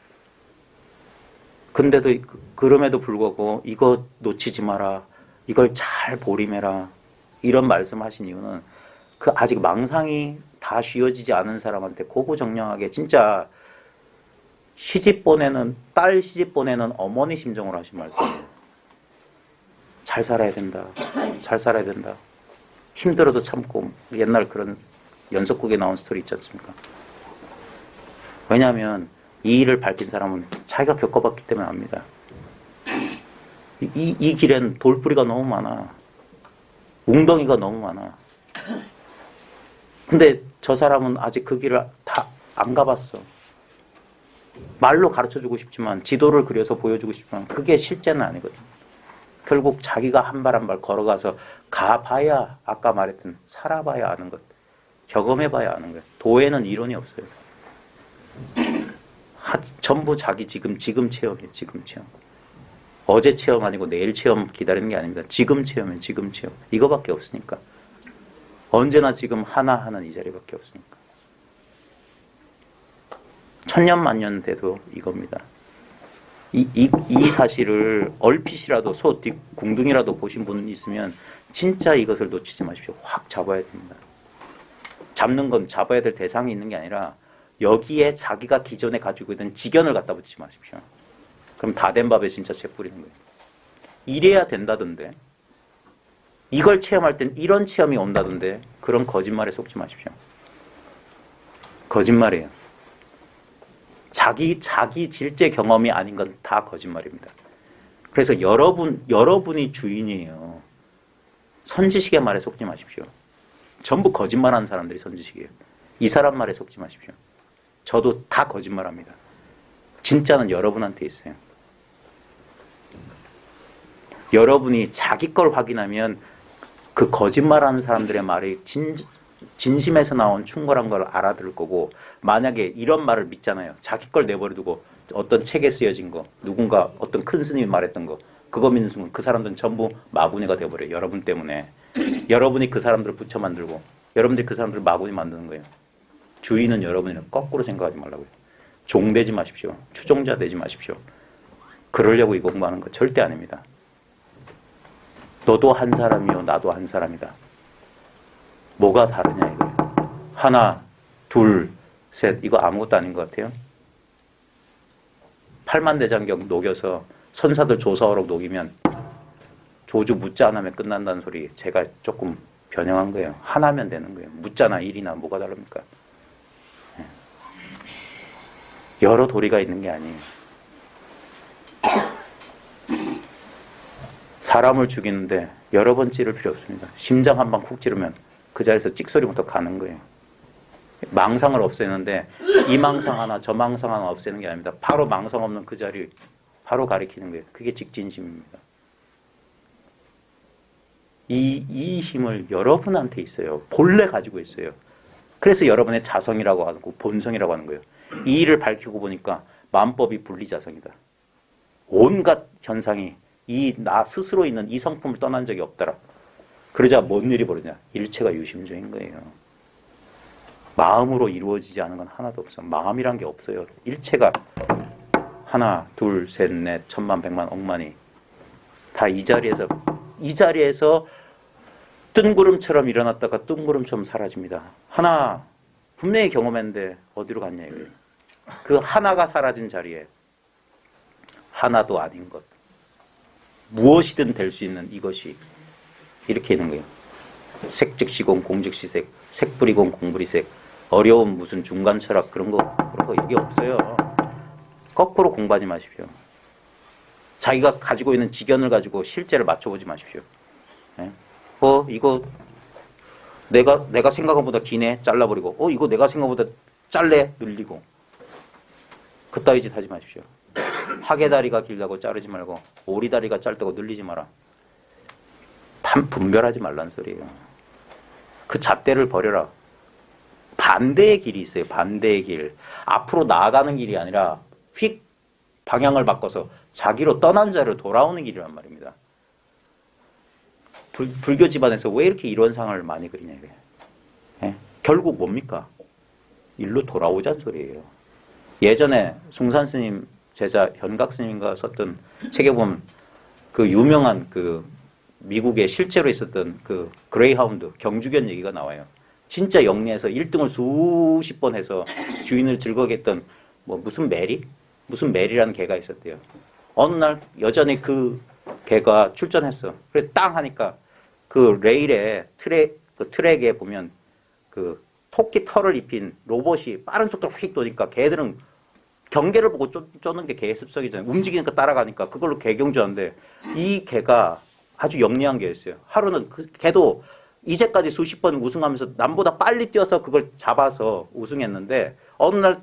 근데도 그럼에도 불구하고 이거 놓치지 마라. 이걸 잘 보림해라. 이런 말씀하신 이유는 그 아직 망상이 다 쉬어지지 않은 사람한테 고고정량하게 진짜 딸 시집 보내는 어머니 심정으로 하신 말씀이에요. 잘 살아야 된다. 잘 살아야 된다. 힘들어도 참고 옛날 그런 연속극에 나온 스토리 있지 않습니까? 왜냐하면 이 일을 밝힌 사람은 자기가 겪어봤기 때문에 압니다. 이 길엔 돌뿌리가 너무 많아. 웅덩이가 너무 많아. 근데 저 사람은 아직 그 길을 다 안 가봤어. 말로 가르쳐주고 싶지만, 지도를 그려서 보여주고 싶지만 그게 실제는 아니거든. 결국 자기가 한 발 한 발 걸어가서 가봐야, 아까 말했던 살아봐야 아는 것, 경험해봐야 아는 것. 도에는 이론이 없어요. 전부 자기 지금 체험이에요. 지금 체험. 어제 체험 아니고 내일 체험 기다리는 게 아닙니다. 지금 체험이에요. 지금 체험. 이거밖에 없으니까. 언제나 지금 하나하나 이 자리밖에 없으니까. 천년만년 돼도 이겁니다. 이 사실을 얼핏이라도 궁둥이라도 보신 분 있으면 진짜 이것을 놓치지 마십시오. 확 잡아야 됩니다. 잡는 건 잡아야 될 대상이 있는 게 아니라 여기에 자기가 기존에 가지고 있던 지견을 갖다 붙이지 마십시오. 그럼 다 된 밥에 진짜 재 뿌리는 거예요. 이래야 된다던데, 이걸 체험할 땐 이런 체험이 온다던데, 그런 거짓말에 속지 마십시오. 거짓말이에요. 자기 질제 경험이 아닌 건 다 거짓말입니다. 그래서 여러분이 주인이에요. 선지식의 말에 속지 마십시오. 전부 거짓말하는 사람들이 선지식이에요. 이 사람 말에 속지 마십시오. 저도 다 거짓말합니다. 진짜는 여러분한테 있어요. 여러분이 자기 걸 확인하면 그 거짓말하는 사람들의 말이 진심에서 나온 충고란 걸 알아들을 거고, 만약에 이런 말을 믿잖아요. 자기 걸 내버려두고 어떤 책에 쓰여진 거, 누군가 어떤 큰 스님이 말했던 거, 그거 믿는 순간 그 사람들은 전부 마구니가 되어버려요. 여러분 때문에. 여러분이 그 사람들을 붙여 만들고 여러분들이 그 사람들을 마구니 만드는 거예요. 주인은 여러분이라 거꾸로 생각하지 말라고요. 종 되지 마십시오. 추종자 되지 마십시오. 그러려고 이 공부하는 거 절대 아닙니다. 너도 한 사람이요, 나도 한 사람이다. 뭐가 다르냐 이거예요. 하나, 둘, 셋. 이거 아무것도 아닌 것 같아요. 8만대장경 녹여서 선사들 조사하러 녹이면 조주 묻자 안 하면 끝난다는 소리 제가 조금 변형한 거예요. 하나면 되는 거예요. 묻자나 일이나 뭐가 다릅니까? 여러 도리가 있는 게 아니에요. 사람을 죽이는데 여러 번 찌를 필요 없습니다. 심장 한 방 쿡 찌르면 그 자리에서 찍소리부터 가는 거예요. 망상을 없애는데 이 망상 하나 저 망상 하나 없애는 게 아닙니다. 바로 망상 없는 그 자리 바로 가리키는 거예요. 그게 직진심입니다. 이 힘을 여러분한테 있어요. 본래 가지고 있어요. 그래서 여러분의 자성이라고 하고 본성이라고 하는 거예요. 이 일을 밝히고 보니까 만법이 분리자성이다. 온갖 현상이 이 나 스스로 있는 이 성품을 떠난 적이 없더라. 그러자 뭔 일이 벌어지냐? 일체가 유심조인 거예요. 마음으로 이루어지지 않은 건 하나도 없어. 마음이란 게 없어요. 일체가 하나, 둘, 셋, 넷, 천만, 백만, 억만이 다 이 자리에서 뜬구름처럼 일어났다가 뜬구름처럼 사라집니다. 하나, 분명히 경험했는데 어디로 갔냐 이거예요. 그 하나가 사라진 자리에 하나도 아닌 것, 무엇이든 될 수 있는 이것이 이렇게 있는 거예요. 색즉시공 공즉시색, 색불이공 공불이색, 어려운 무슨 중간 철학 그런 거 이게 없어요. 거꾸로 공부하지 마십시오. 자기가 가지고 있는 지견을 가지고 실제를 맞춰보지 마십시오. 예? 이거 내가 생각한 것보다 기네 잘라버리고 이거 내가 생각보다 잘래 늘리고 그따위 짓 하지 마십시오. 하계다리가 길다고 자르지 말고 오리다리가 짧다고 늘리지 마라. 분별하지 말란 소리예요. 그 잣대를 버려라. 반대의 길이 있어요. 반대의 길. 앞으로 나아가는 길이 아니라 휙 방향을 바꿔서 자기로 떠난 자로 돌아오는 길이란 말입니다. 불교 집안에서 왜 이렇게 이론상을 많이 그리냐 이거예요. 예? 결국 뭡니까? 일로 돌아오자는 소리예요. 예전에 숭산 스님 제자 현각 스님과 썼던 책에 보면 그 유명한 그 미국에 실제로 있었던 그 그레이하운드 경주견 얘기가 나와요. 진짜 영리해서 1등을 수십 번 해서 주인을 즐거게 했던 무슨 메리라는 개가 있었대요. 어느 날 여전히 그 개가 출전했어. 그래 땅 하니까 그 레일에 트랙에 보면 그 토끼 털을 입힌 로봇이 빠른 속도로 휙 도니까 개들은 경계를 보고 쫓는 게 개의 습성이잖아요. 움직이니까 따라가니까 그걸로 개경주하는데 이 개가 아주 영리한 개였어요. 하루는 그 개도 이제까지 수십 번 우승하면서 남보다 빨리 뛰어서 그걸 잡아서 우승했는데 어느 날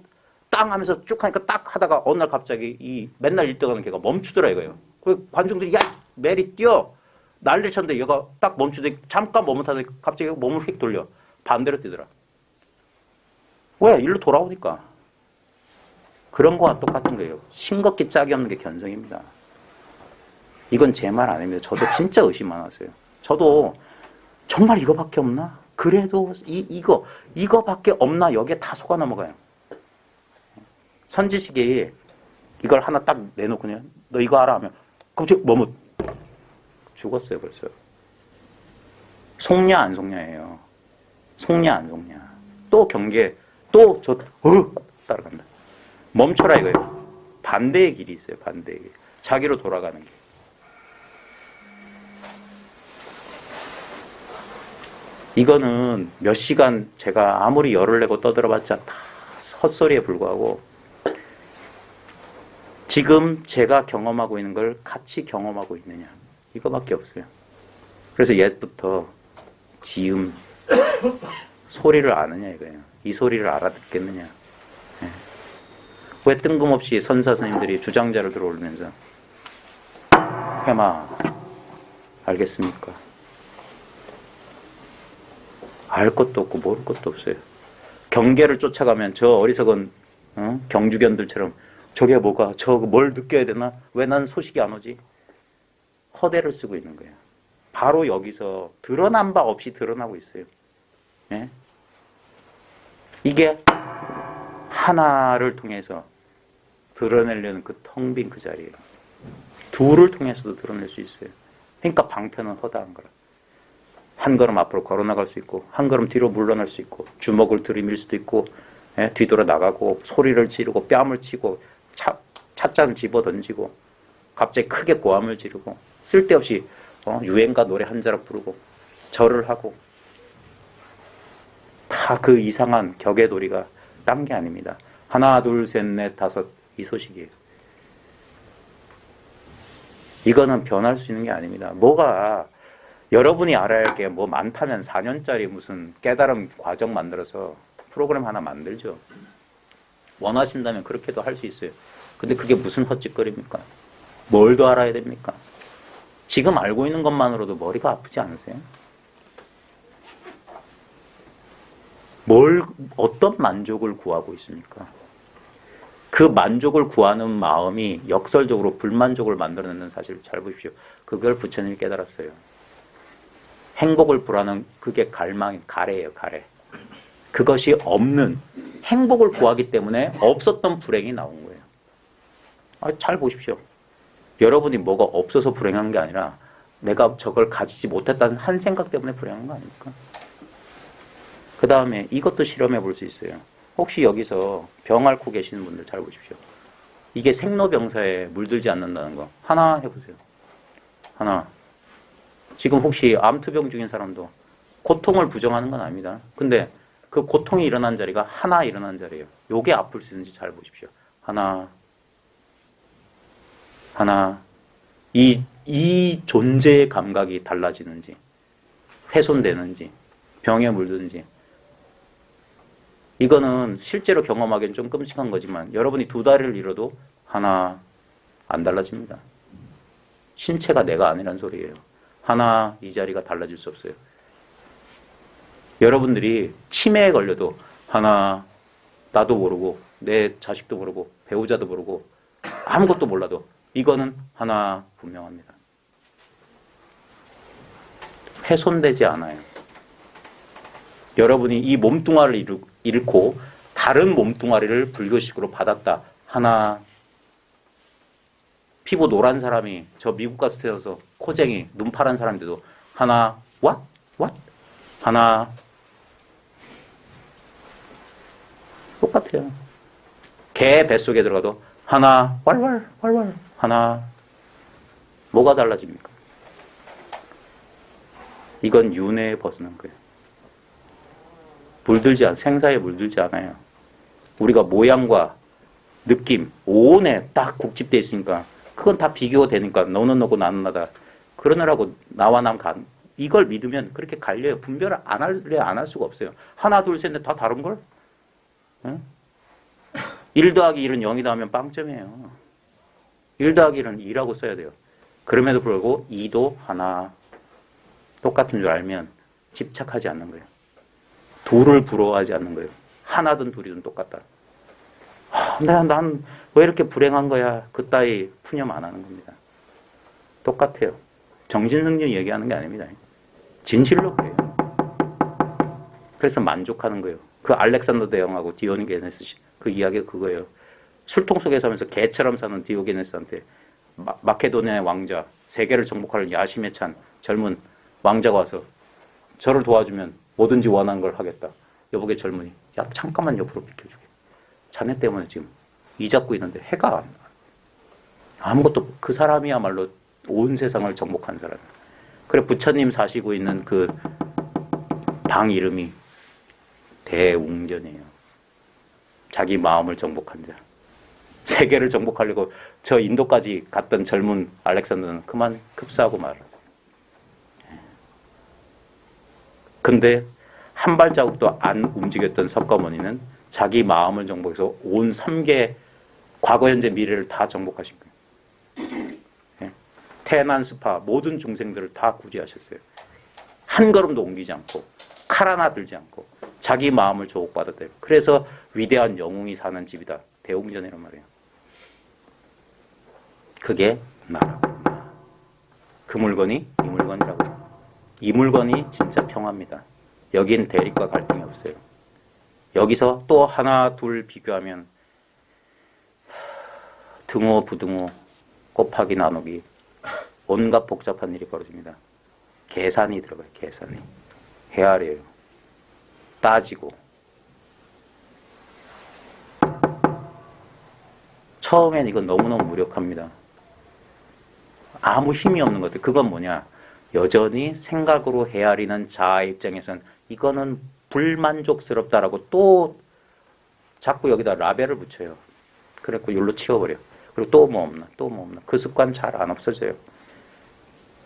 땅 하면서 쭉 하니까 딱 하다가 어느 날 갑자기 이 맨날 1등하는 개가 멈추더라 이거예요. 그 관중들이 야 메리 뛰어 난리를 쳤는데 얘가 딱 멈추더니 잠깐 머뭇하더니 갑자기 몸을 휙 돌려 반대로 뛰더라. 왜? 일로 돌아오니까. 그런 거와 똑같은 거예요. 싱겁게 짝이 없는 게 견성입니다. 이건 제 말 아닙니다. 저도 진짜 의심 많았어요. 저도 정말 이거밖에 없나? 그래도 이거밖에 없나? 여기에 다 속아 넘어가요. 선지식이 이걸 하나 딱 내놓고 그냥 너 이거 알아 하면 갑자기 죽었어요 벌써. 속냐 안 속냐예요. 속냐 안 속냐. 또 경계 또 따라간다. 멈춰라 이거예요. 반대의 길이 있어요. 반대의 길. 자기로 돌아가는 길. 이거는 몇 시간 제가 아무리 열을 내고 떠들어봤자 다 헛소리에 불과하고 지금 제가 경험하고 있는 걸 같이 경험하고 있느냐 이거밖에 없어요. 그래서 옛부터 지음 소리를 아느냐 이거예요. 이 소리를 알아듣겠느냐. 네. 왜 뜬금없이 선사 스님들이 주장자를 들어올리면서 해마 알겠습니까? 알 것도 없고 모를 것도 없어요. 경계를 쫓아가면 저 어리석은 경주견들처럼 저게 뭐가 저거 뭘 느껴야 되나? 왜 난 소식이 안 오지? 허대를 쓰고 있는 거예요. 바로 여기서 드러난 바 없이 드러나고 있어요. 예? 이게 하나를 통해서 드러내려는 그 텅 빈 그 자리예요. 둘을 통해서도 드러낼 수 있어요. 그러니까 방편은 허다한 거라. 한 걸음 앞으로 걸어 나갈 수 있고 한 걸음 뒤로 물러날 수 있고 주먹을 들이밀 수도 있고 뒤돌아 나가고 소리를 지르고 뺨을 치고 찻잔을 집어 던지고 갑자기 크게 고함을 지르고 쓸데없이 유행가 노래 한 자락 부르고 절을 하고 다 그 이상한 격의돌이가 딴 게 아닙니다. 하나 둘 셋 넷 다섯 이 소식이에요. 이거는 변할 수 있는 게 아닙니다. 뭐가 여러분이 알아야 할 게 뭐 많다면 4년짜리 무슨 깨달음 과정 만들어서 프로그램 하나 만들죠. 원하신다면 그렇게도 할 수 있어요. 근데 그게 무슨 헛짓거리입니까? 뭘 더 알아야 됩니까? 지금 알고 있는 것만으로도 머리가 아프지 않으세요? 어떤 만족을 구하고 있습니까? 그 만족을 구하는 마음이 역설적으로 불만족을 만들어내는 사실을 잘 보십시오. 그걸 부처님이 깨달았어요. 행복을 구하는 그게 가래예요, 가래. 그것이 없는 행복을 구하기 때문에 없었던 불행이 나온 거예요. 잘 보십시오. 여러분이 뭐가 없어서 불행한 게 아니라 내가 저걸 가지지 못했다는 한 생각 때문에 불행한 거 아닙니까? 그 다음에 이것도 실험해 볼 수 있어요. 혹시 여기서 병 앓고 계시는 분들 잘 보십시오. 이게 생로병사에 물들지 않는다는 거 하나 해보세요. 하나. 지금 혹시 암투병 중인 사람도 고통을 부정하는 건 아닙니다. 근데 그 고통이 일어난 자리가 하나 일어난 자리예요. 요게 아플 수 있는지 잘 보십시오. 하나. 이 존재의 감각이 달라지는지, 훼손되는지, 병에 물든지. 이거는 실제로 경험하기엔 좀 끔찍한 거지만 여러분이 두 다리를 잃어도 하나 안 달라집니다. 신체가 내가 아니란 소리예요. 하나 이 자리가 달라질 수 없어요. 여러분들이 치매에 걸려도 하나 나도 모르고 내 자식도 모르고 배우자도 모르고 아무것도 몰라도 이거는 하나 분명합니다. 훼손되지 않아요. 여러분이 이 몸뚱아리를 잃고 다른 몸뚱아리를 불교식으로 받았다. 하나. 피부 노란 사람이 저 미국 갔을 때여서 코쟁이 눈 파란 사람들도 하나 what? 하나. 똑같아요. 개 뱃속에 들어가도 하나 왈왈 하나. 뭐가 달라집니까? 이건 윤회에 벗어난 거예요. 생사에 물들지 않아요. 우리가 모양과 느낌, 오온에 딱 국집되어 있으니까 그건 다 비교가 되니까 너는 너고 나는 나다. 그러느라고 나와 남 이걸 믿으면 그렇게 갈려요. 분별을 안 할 수가 없어요. 하나, 둘, 셋, 넷 다 다른걸? 응? 1 더하기 1은 0이다 하면 빵점이에요. 1 더하기 1은 2라고 써야 돼요. 그럼에도 불구하고 2도 하나 똑같은 줄 알면 집착하지 않는 거예요. 둘을 부러워하지 않는 거예요. 하나든 둘이든 똑같다. 난 왜 이렇게 불행한 거야? 그따위 푸념 안 하는 겁니다. 똑같아요. 정신승리 얘기하는 게 아닙니다. 진실로 그래요. 그래서 만족하는 거예요. 그 알렉산더 대왕하고 디오게네스 그 이야기가 그거예요. 술통 속에 사면서 개처럼 사는 디오게네스한테 마케도니아의 왕자, 세계를 정복할 야심에 찬 젊은 왕자가 와서 저를 도와주면 뭐든지 원하는 걸 하겠다. 여보게 젊은이, 야 잠깐만 옆으로 비켜주게. 자네 때문에 지금 이 잡고 있는데 해가 안 나. 아무것도 그 사람이야말로 온 세상을 정복한 사람. 그래 부처님 사시고 있는 그 방 이름이 대웅전이에요. 자기 마음을 정복한 자. 세계를 정복하려고 저 인도까지 갔던 젊은 알렉산더는 그만 급사하고 말았어요. 근데 한 발자국도 안 움직였던 석가모니는 자기 마음을 정복해서 온 3계 과거, 현재, 미래를 다 정복하신 거예요. 태난, 스파 모든 중생들을 다 구제하셨어요. 한 걸음도 옮기지 않고 칼 하나 들지 않고 자기 마음을 조국받았대요. 그래서 위대한 영웅이 사는 집이다. 대웅전이란 말이에요. 그게 나라고. 그 물건이 이 물건이라고. 이 물건이 진짜 평화입니다. 여긴 대립과 갈등이 없어요. 여기서 또 하나 둘 비교하면 등호 부등호 곱하기 나누기 온갖 복잡한 일이 벌어집니다. 계산이 들어가요. 계산이. 헤아려요. 따지고. 처음엔 이건 너무너무 무력합니다. 아무 힘이 없는 것 같아요. 그건 뭐냐. 여전히 생각으로 헤아리는 자아의 입장에선 이거는 불만족스럽다라고 또 자꾸 여기다 라벨을 붙여요. 그래갖고 여기로 치워버려. 그리고 또 뭐 없나, 또 뭐 없나. 그 습관 잘 안 없어져요.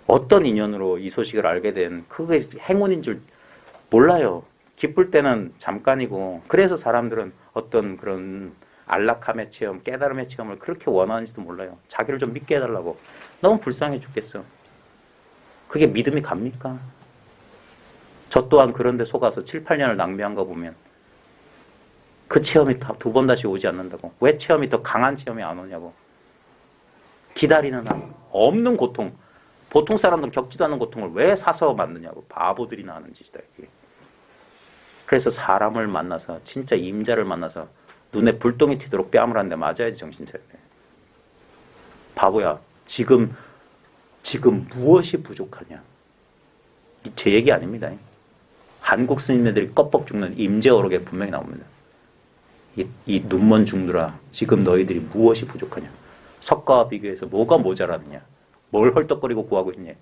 어떤 인연으로 이 소식을 알게 된 그게 행운인 줄 몰라요. 기쁠 때는 잠깐이고 그래서 사람들은 어떤 그런 안락함의 체험, 깨달음의 체험을 그렇게 원하는지도 몰라요. 자기를 좀 믿게 해달라고. 너무 불쌍해 죽겠어. 그게 믿음이 갑니까? 저 또한 그런데 속아서 7, 8년을 낭비한 거 보면 그 체험이 두 번 다시 오지 않는다고. 왜 체험이 더 강한 체험이 안 오냐고. 기다리는 한 없는 고통. 보통 사람들은 겪지도 않는 고통을 왜 사서 만드냐고. 바보들이나 하는 짓이다. 이게. 그래서 사람을 만나서 진짜 임자를 만나서 눈에 불똥이 튀도록 뺨을 한 대 맞아야지 정신 차려야 돼. 바보야. 지금 무엇이 부족하냐. 제 얘기 아닙니다. 한국 스님네들이 껍벅 죽는 임재어록에 분명히 나옵니다. 이 눈먼 중들아 지금 너희들이 무엇이 부족하냐. 석가와 비교해서 뭐가 모자라느냐. 뭘 헐떡거리고 구하고 있냐.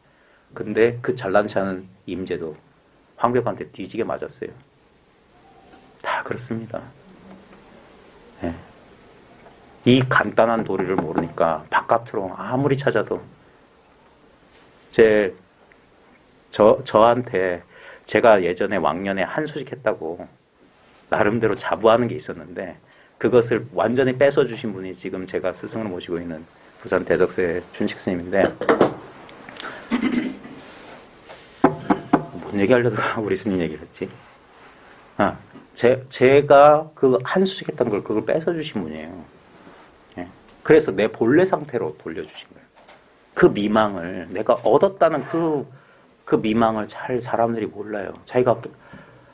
근데 그 잘난치 않은 임재도 황벽한테 뒤지게 맞았어요. 다 그렇습니다. 예. 이 간단한 도리를 모르니까 바깥으로 아무리 찾아도 저한테 제가 예전에 왕년에 한 소식 했다고 나름대로 자부하는 게 있었는데 그것을 완전히 뺏어주신 분이 지금 제가 스승으로 모시고 있는 부산 대덕사의 준식 스님인데 뭔 얘기하려다가 우리 스님 얘기를 했지? 제가 그 한 소식 했던 걸 그걸 뺏어주신 분이에요. 예. 그래서 내 본래 상태로 돌려주신 거예요. 그 미망을 내가 얻었다는 그 미망을 잘 사람들이 몰라요. 자기가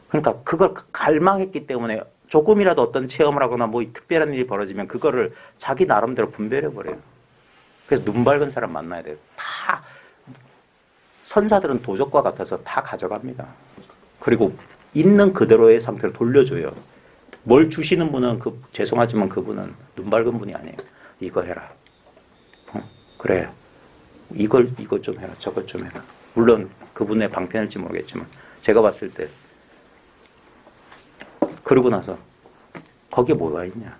그러니까 그걸 갈망했기 때문에 조금이라도 어떤 체험을 하거나 뭐 특별한 일이 벌어지면 그거를 자기 나름대로 분별해 버려요. 그래서 눈 밝은 사람 만나야 돼요. 다 선사들은 도적과 같아서 다 가져갑니다. 그리고 있는 그대로의 상태로 돌려줘요. 뭘 주시는 분은 죄송하지만 그분은 눈 밝은 분이 아니에요. 이거 해라. 그래. 이거 좀 해라. 저것 좀 해라. 물론 그분의 방편일지 모르겠지만 제가 봤을 때 그러고 나서 거기에 뭐가 있냐.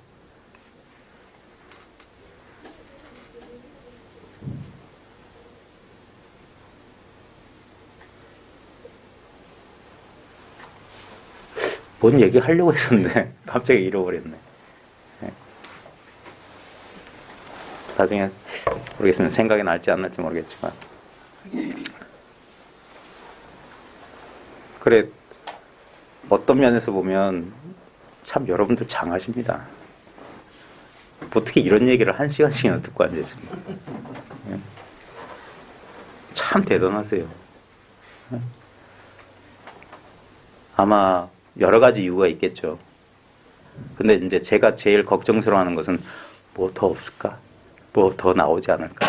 뭔 얘기 하려고 했었는데 갑자기 잃어버렸네. 네. 나중에 모르겠습니다. 생각이 날지 안 날지 모르겠지만 그래 어떤 면에서 보면 참 여러분들 장하십니다. 어떻게 이런 얘기를 1시간씩이나 듣고 앉아있습니까? 네. 참 대단하세요. 네. 아마 여러 가지 이유가 있겠죠. 근데 이제 제가 제일 걱정스러워하는 것은 뭐 더 없을까? 뭐 더 나오지 않을까?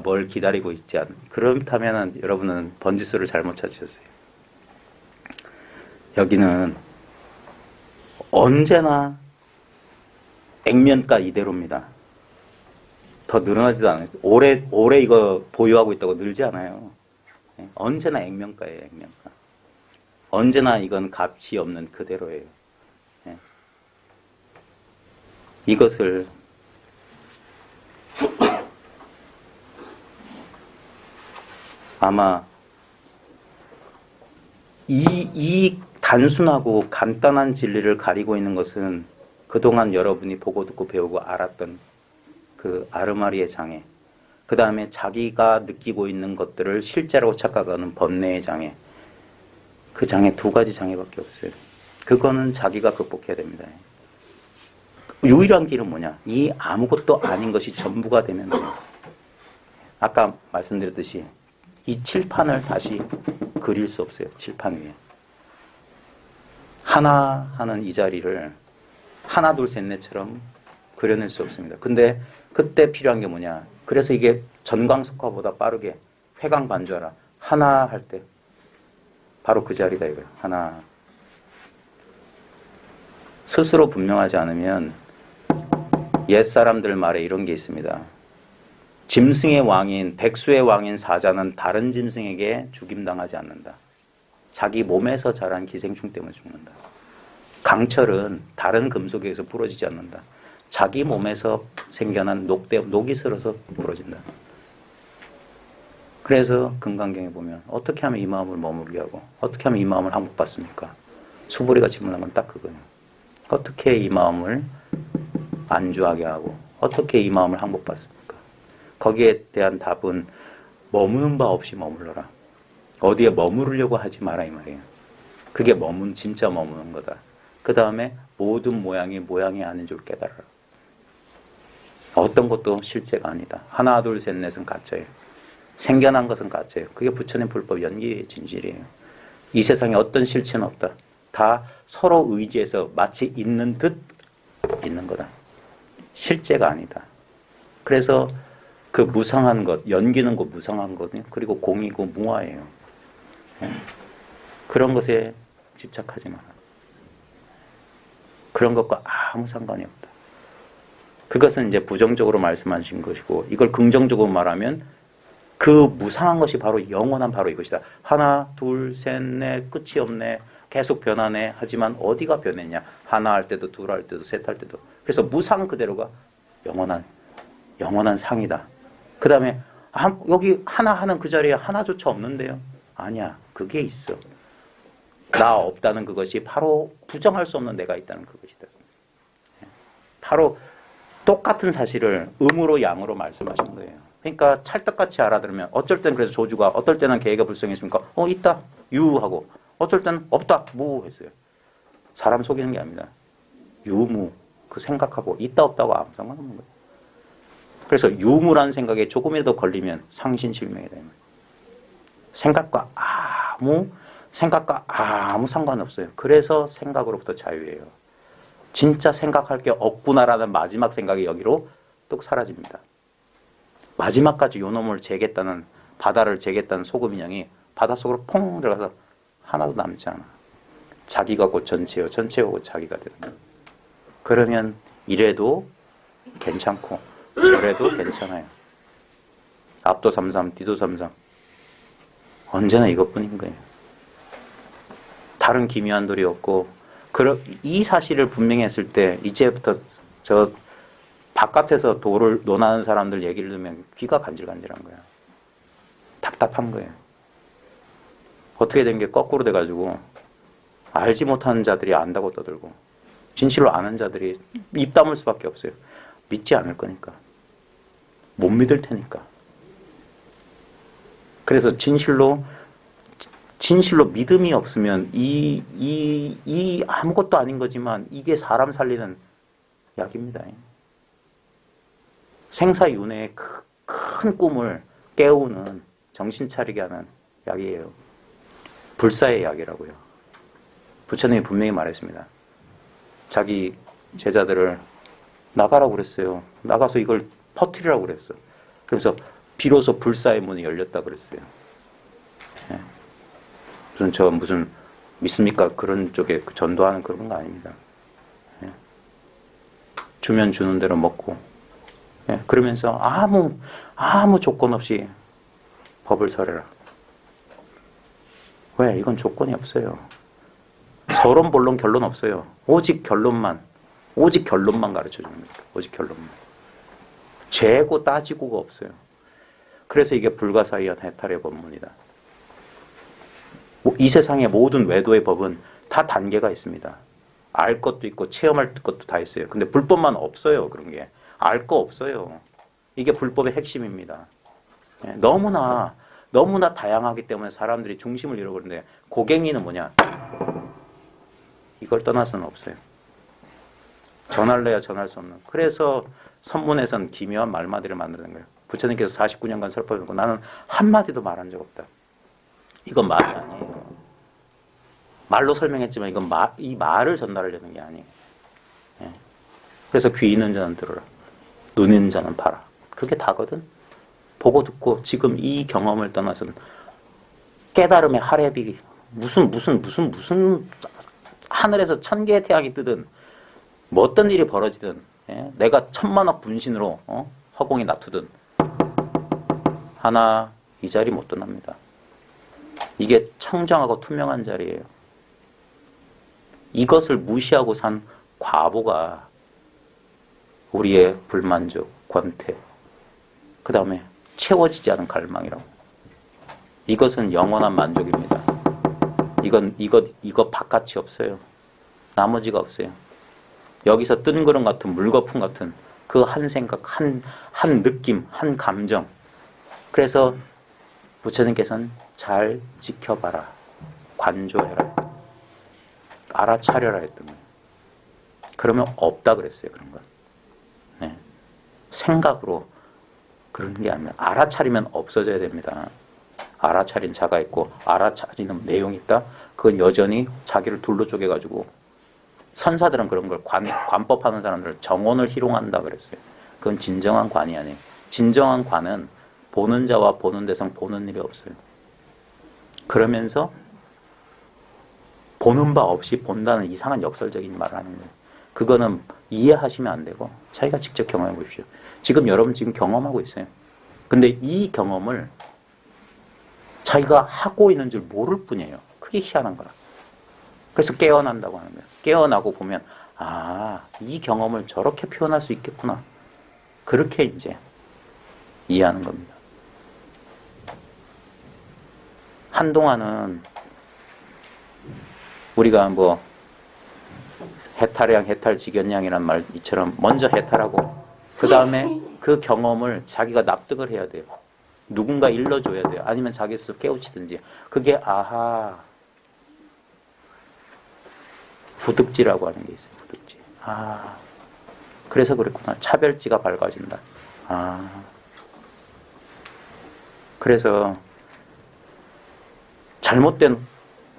뭘 기다리고 있지 않. 그렇다면은 여러분은 번지수를 잘못 찾으셨어요. 여기는 언제나 액면가 이대로입니다. 더 늘어나지도 않아요. 오래 이거 보유하고 있다고 늘지 않아요. 언제나 액면가예요, 액면가. 언제나 이건 값이 없는 그대로예요. 이것을 아마 이 단순하고 간단한 진리를 가리고 있는 것은 그동안 여러분이 보고 듣고 배우고 알았던 그 아르마리의 장애, 그 다음에 자기가 느끼고 있는 것들을 실제라고 착각하는 번뇌의 장애, 그 장애 2가지 장애밖에 없어요. 그거는 자기가 극복해야 됩니다. 유일한 길은 뭐냐? 이 아무것도 아닌 것이 전부가 되면 돼요. 아까 말씀드렸듯이 이 칠판을 다시 그릴 수 없어요. 칠판 위에. 하나 하는 이 자리를 하나 둘 셋 넷처럼 그려낼 수 없습니다. 근데 그때 필요한 게 뭐냐? 그래서 이게 전광석화보다 빠르게 회광반주하라. 하나 할 때 바로 그 자리다 이거예요. 하나. 스스로 분명하지 않으면 옛사람들 말에 이런 게 있습니다. 짐승의 왕인, 백수의 왕인 사자는 다른 짐승에게 죽임당하지 않는다. 자기 몸에서 자란 기생충 때문에 죽는다. 강철은 다른 금속에서 부러지지 않는다. 자기 몸에서 생겨난 녹이 슬어서 부러진다. 그래서 금강경에 보면 어떻게 하면 이 마음을 머무르게 하고 어떻게 하면 이 마음을 항복받습니까? 수보리가 질문한 건 딱 그거예요. 어떻게 이 마음을 안주하게 하고 어떻게 이 마음을 항복받습니까? 거기에 대한 답은 머무는 바 없이 머물러라. 어디에 머무르려고 하지 마라 이 말이에요. 그게 진짜 머무는 거다. 그 다음에 모든 모양이 아닌 줄 깨달아라. 어떤 것도 실제가 아니다. 하나 둘 셋 넷은 가짜예요. 생겨난 것은 가짜예요. 그게 부처님 불법 연기의 진실이에요. 이 세상에 어떤 실체는 없다. 다 서로 의지해서 마치 있는 듯 있는 거다. 실제가 아니다. 그래서 그 무상한 것, 연기는 거 무상한 거거든요. 그리고 공이고 무아예요. 그런 것에 집착하지 마라. 그런 것과 아무 상관이 없다. 그것은 이제 부정적으로 말씀하신 것이고, 이걸 긍정적으로 말하면 그 무상한 것이 바로 영원한 바로 이것이다. 하나, 둘, 셋, 넷, 끝이 없네. 계속 변하네. 하지만 어디가 변했냐? 하나 할 때도, 둘 할 때도, 셋 할 때도. 그래서 무상 그대로가 영원한 상이다. 그 다음에 여기 하나 하는 그 자리에 하나조차 없는데요. 아니야. 그게 있어. 나 없다는 그것이 바로 부정할 수 없는 내가 있다는 그것이다. 바로 똑같은 사실을 음으로 양으로 말씀하신 거예요. 그러니까 찰떡같이 알아들으면 어쩔 때는 그래서 조주가 어떨 때는 계가 불성했으니까 있다 유하고 어쩔 때는 없다 무 했어요. 사람 속이는 게 아닙니다. 유무 그 생각하고 있다 없다고 아무 상관없는 거예요. 그래서 유무라는 생각에 조금이라도 걸리면 상신실명이 되는 거예요. 생각과 아무 상관없어요. 그래서 생각으로부터 자유예요. 진짜 생각할 게 없구나라는 마지막 생각이 여기로 뚝 사라집니다. 마지막까지 요놈을 재겠다는 바다를 재겠다는 소금 인형이 바닷속으로 퐁 들어가서 하나도 남지 않아. 자기가 곧 전체요. 전체가 곧 자기가 되는 거예요. 그러면 이래도 괜찮고 저래도 괜찮아요. 앞도 삼삼 뒤도 삼삼 언제나 이것뿐인 거예요. 다른 기묘한 돌이 없고 이 사실을 분명히 했을 때 이제부터 저 바깥에서 돌을 논하는 사람들 얘기를 들으면 귀가 간질간질한 거야. 답답한 거예요. 어떻게 된 게 거꾸로 돼가지고 알지 못하는 자들이 안다고 떠들고 진실로 아는 자들이 입 다물 수밖에 없어요. 믿지 않을 거니까. 못 믿을 테니까. 그래서 진실로 믿음이 없으면 이 아무것도 아닌 거지만 이게 사람 살리는 약입니다. 생사윤회의 큰 꿈을 깨우는 정신 차리게 하는 약이에요. 불사의 약이라고요. 부처님이 분명히 말했습니다. 자기 제자들을 나가라고 그랬어요. 나가서 이걸 퍼뜨리라고 그랬어. 그래서 비로소 불사의 문이 열렸다 그랬어요. 네. 무슨 믿습니까? 그런 쪽에 전도하는 그런 거 아닙니다. 네. 주면 주는 대로 먹고 네. 그러면서 아무 조건 없이 법을 설해라. 왜? 이건 조건이 없어요. 서론, 본론, 결론 없어요. 오직 결론만 가르쳐 줍니다. 오직 결론만. 재고 따지고가 없어요. 그래서 이게 불가사의한 해탈의 법문이다. 이 세상의 모든 외도의 법은 다 단계가 있습니다. 알 것도 있고 체험할 것도 다 있어요. 근데 불법만 없어요. 그런 게. 알 거 없어요. 이게 불법의 핵심입니다. 너무나 다양하기 때문에 사람들이 중심을 잃어버리는데 고갱이는 뭐냐? 이걸 떠나서는 없어요. 전할래야 전할 수 없는. 그래서 선문에선 기묘한 말마디를 만드는 거예요. 부처님께서 49년간 설법했고 나는 한마디도 말한 적 없다. 이건 말이 아니에요. 말로 설명했지만 이건 이 말을 전달하려는 게 아니에요. 그래서 귀 있는 자는 들어라. 눈 있는 자는 봐라. 그게 다거든. 보고 듣고 지금 이 경험을 떠나서는 깨달음의 하랩이 무슨 하늘에서 1000개의 태양이 뜨든 뭐 어떤 일이 벌어지든 내가 1000만억 분신으로 허공에 놔두든 하나 이 자리 못 떠납니다. 이게 청정하고 투명한 자리예요. 이것을 무시하고 산 과보가 우리의 불만족, 권태, 그 다음에 채워지지 않은 갈망이라고. 이것은 영원한 만족입니다. 이거 바깥이 없어요. 나머지가 없어요. 여기서 뜬구름 같은 물거품 같은 그 한 생각, 한 느낌, 한 감정. 그래서 부처님께서는 잘 지켜봐라. 관조해라. 알아차려라 했던 거예요. 그러면 없다 그랬어요. 그런 건. 네. 생각으로 그런 게 아니라 알아차리면 없어져야 됩니다. 알아차린 자가 있고 알아차리는 내용이 있다. 그건 여전히 자기를 둘로 쪼개가지고 선사들은 그런 걸 관법하는 사람들을 정원을 희롱한다 그랬어요. 그건 진정한 관이 아니에요. 진정한 관은 보는 자와 보는 대상 보는 일이 없어요. 그러면서 보는 바 없이 본다는 이상한 역설적인 말을 하는 거예요. 그거는 이해하시면 안 되고 자기가 직접 경험해 보십시오. 지금 여러분 지금 경험하고 있어요. 근데 이 경험을 자기가 하고 있는 줄 모를 뿐이에요. 그게 희한한 거라. 그래서 깨어난다고 하는 거예요. 깨어나고 보면 아, 이 경험을 저렇게 표현할 수 있겠구나. 그렇게 이제 이해하는 겁니다. 한동안은 우리가 뭐 해탈양, 해탈지견양이란 말처럼 먼저 해탈하고 그 다음에 그 경험을 자기가 납득을 해야 돼요. 누군가 일러줘야 돼요. 아니면 자기 스스로 깨우치든지. 그게 아하 후득지라고 하는 게 있어요. 후득지. 아, 그래서 그랬구나. 차별지가 밝아진다. 아, 그래서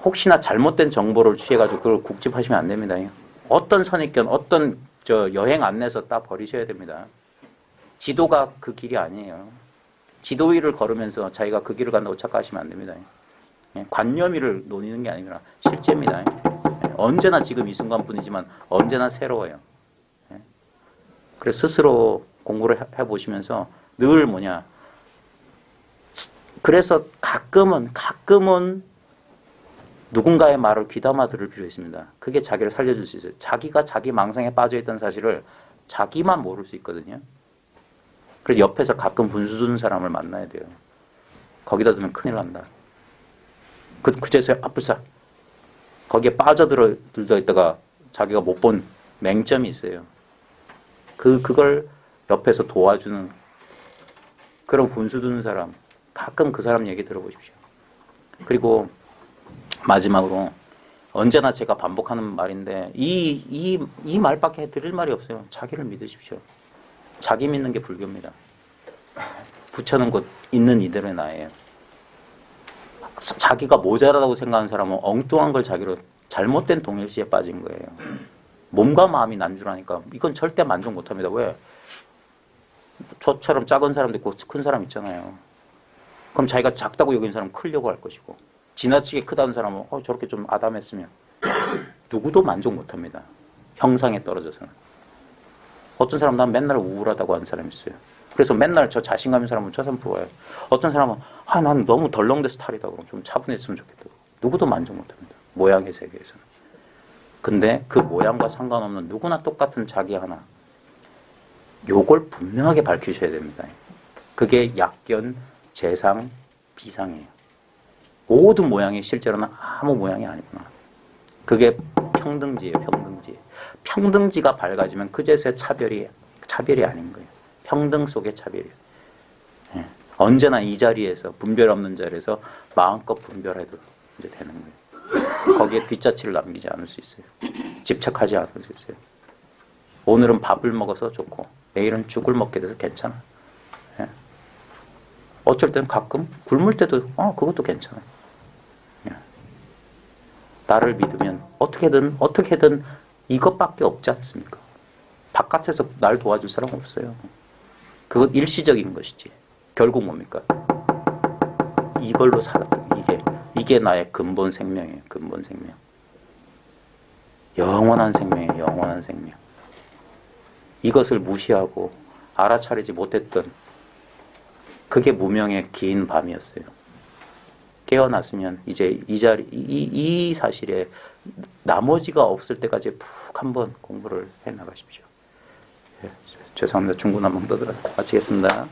혹시나 잘못된 정보를 취해가지고 그걸 국집하시면 안 됩니다. 어떤 선입견, 어떤 여행 안내서 따 버리셔야 됩니다. 지도가 그 길이 아니에요. 지도 위를 걸으면서 자기가 그 길을 간다고 착각하시면 안 됩니다. 관념위를 노리는 게 아니라 실제입니다. 언제나 지금 이 순간뿐이지만 언제나 새로워요. 그래서 스스로 공부를 해보시면서 늘 뭐냐. 그래서 가끔은 누군가의 말을 귀담아 들을 필요 있습니다. 그게 자기를 살려줄 수 있어요. 자기가 자기 망상에 빠져있던 사실을 자기만 모를 수 있거든요. 그래서 옆에서 가끔 분수 두는 사람을 만나야 돼요. 거기다 두면 큰일 난다. 그제서야 아프사. 거기에 빠져들어 있다가 자기가 못 본 맹점이 있어요. 그걸 옆에서 도와주는 그런 분수 두는 사람, 가끔 그 사람 얘기 들어보십시오. 그리고 마지막으로 언제나 제가 반복하는 말인데 이 말밖에 드릴 말이 없어요. 자기를 믿으십시오. 자기 믿는 게 불교입니다. 부처는 곧 있는 이대로의 나예요. 자기가 모자라다고 생각하는 사람은 엉뚱한 걸 자기로 잘못된 동일시에 빠진 거예요. 몸과 마음이 난줄하니까 이건 절대 만족 못합니다. 왜? 저처럼 작은 사람도 있고 큰 사람 있잖아요. 그럼 자기가 작다고 여기는 사람은 크려고 할 것이고 지나치게 크다는 사람은 저렇게 좀 아담했으면 누구도 만족 못합니다. 형상에 떨어져서는. 어떤 사람은 난 맨날 우울하다고 하는 사람이 있어요. 그래서 맨날 저 자신감 있는 사람은 저 사람 부러워요. 어떤 사람은 난 너무 덜렁대서 탈이다. 그럼 좀 차분했으면 좋겠다고. 누구도 만족 못합니다. 모양의 세계에서는. 근데 그 모양과 상관없는 누구나 똑같은 자기 하나. 요걸 분명하게 밝히셔야 됩니다. 그게 약견, 재상, 비상이에요. 모든 모양이 실제로는 아무 모양이 아니구나. 그게 평등지예요. 평등지. 평등지가 밝아지면 그제서야 차별이 아닌 거예요. 평등 속의 차별이에요. 언제나 이 자리에서 분별 없는 자리에서 마음껏 분별해도 이제 되는 거예요. 거기에 뒷자치를 남기지 않을 수 있어요. 집착하지 않을 수 있어요. 오늘은 밥을 먹어서 좋고 내일은 죽을 먹게 돼서 괜찮아. 어쩔 때는 가끔 굶을 때도 그것도 괜찮아. 나를 믿으면 어떻게든 이것밖에 없지 않습니까? 바깥에서 날 도와줄 사람 없어요. 그건 일시적인 것이지. 결국 뭡니까? 이걸로 살았던 이게 나의 근본 생명이에요. 근본 생명. 영원한 생명이에요. 영원한 생명. 이것을 무시하고 알아차리지 못했던 그게 무명의 긴 밤이었어요. 깨어났으면 이제 이 사실에 나머지가 없을 때까지 푹 한번 공부를 해 나가십시오. 죄송합니다. 중구난방 떠들어서 마치겠습니다.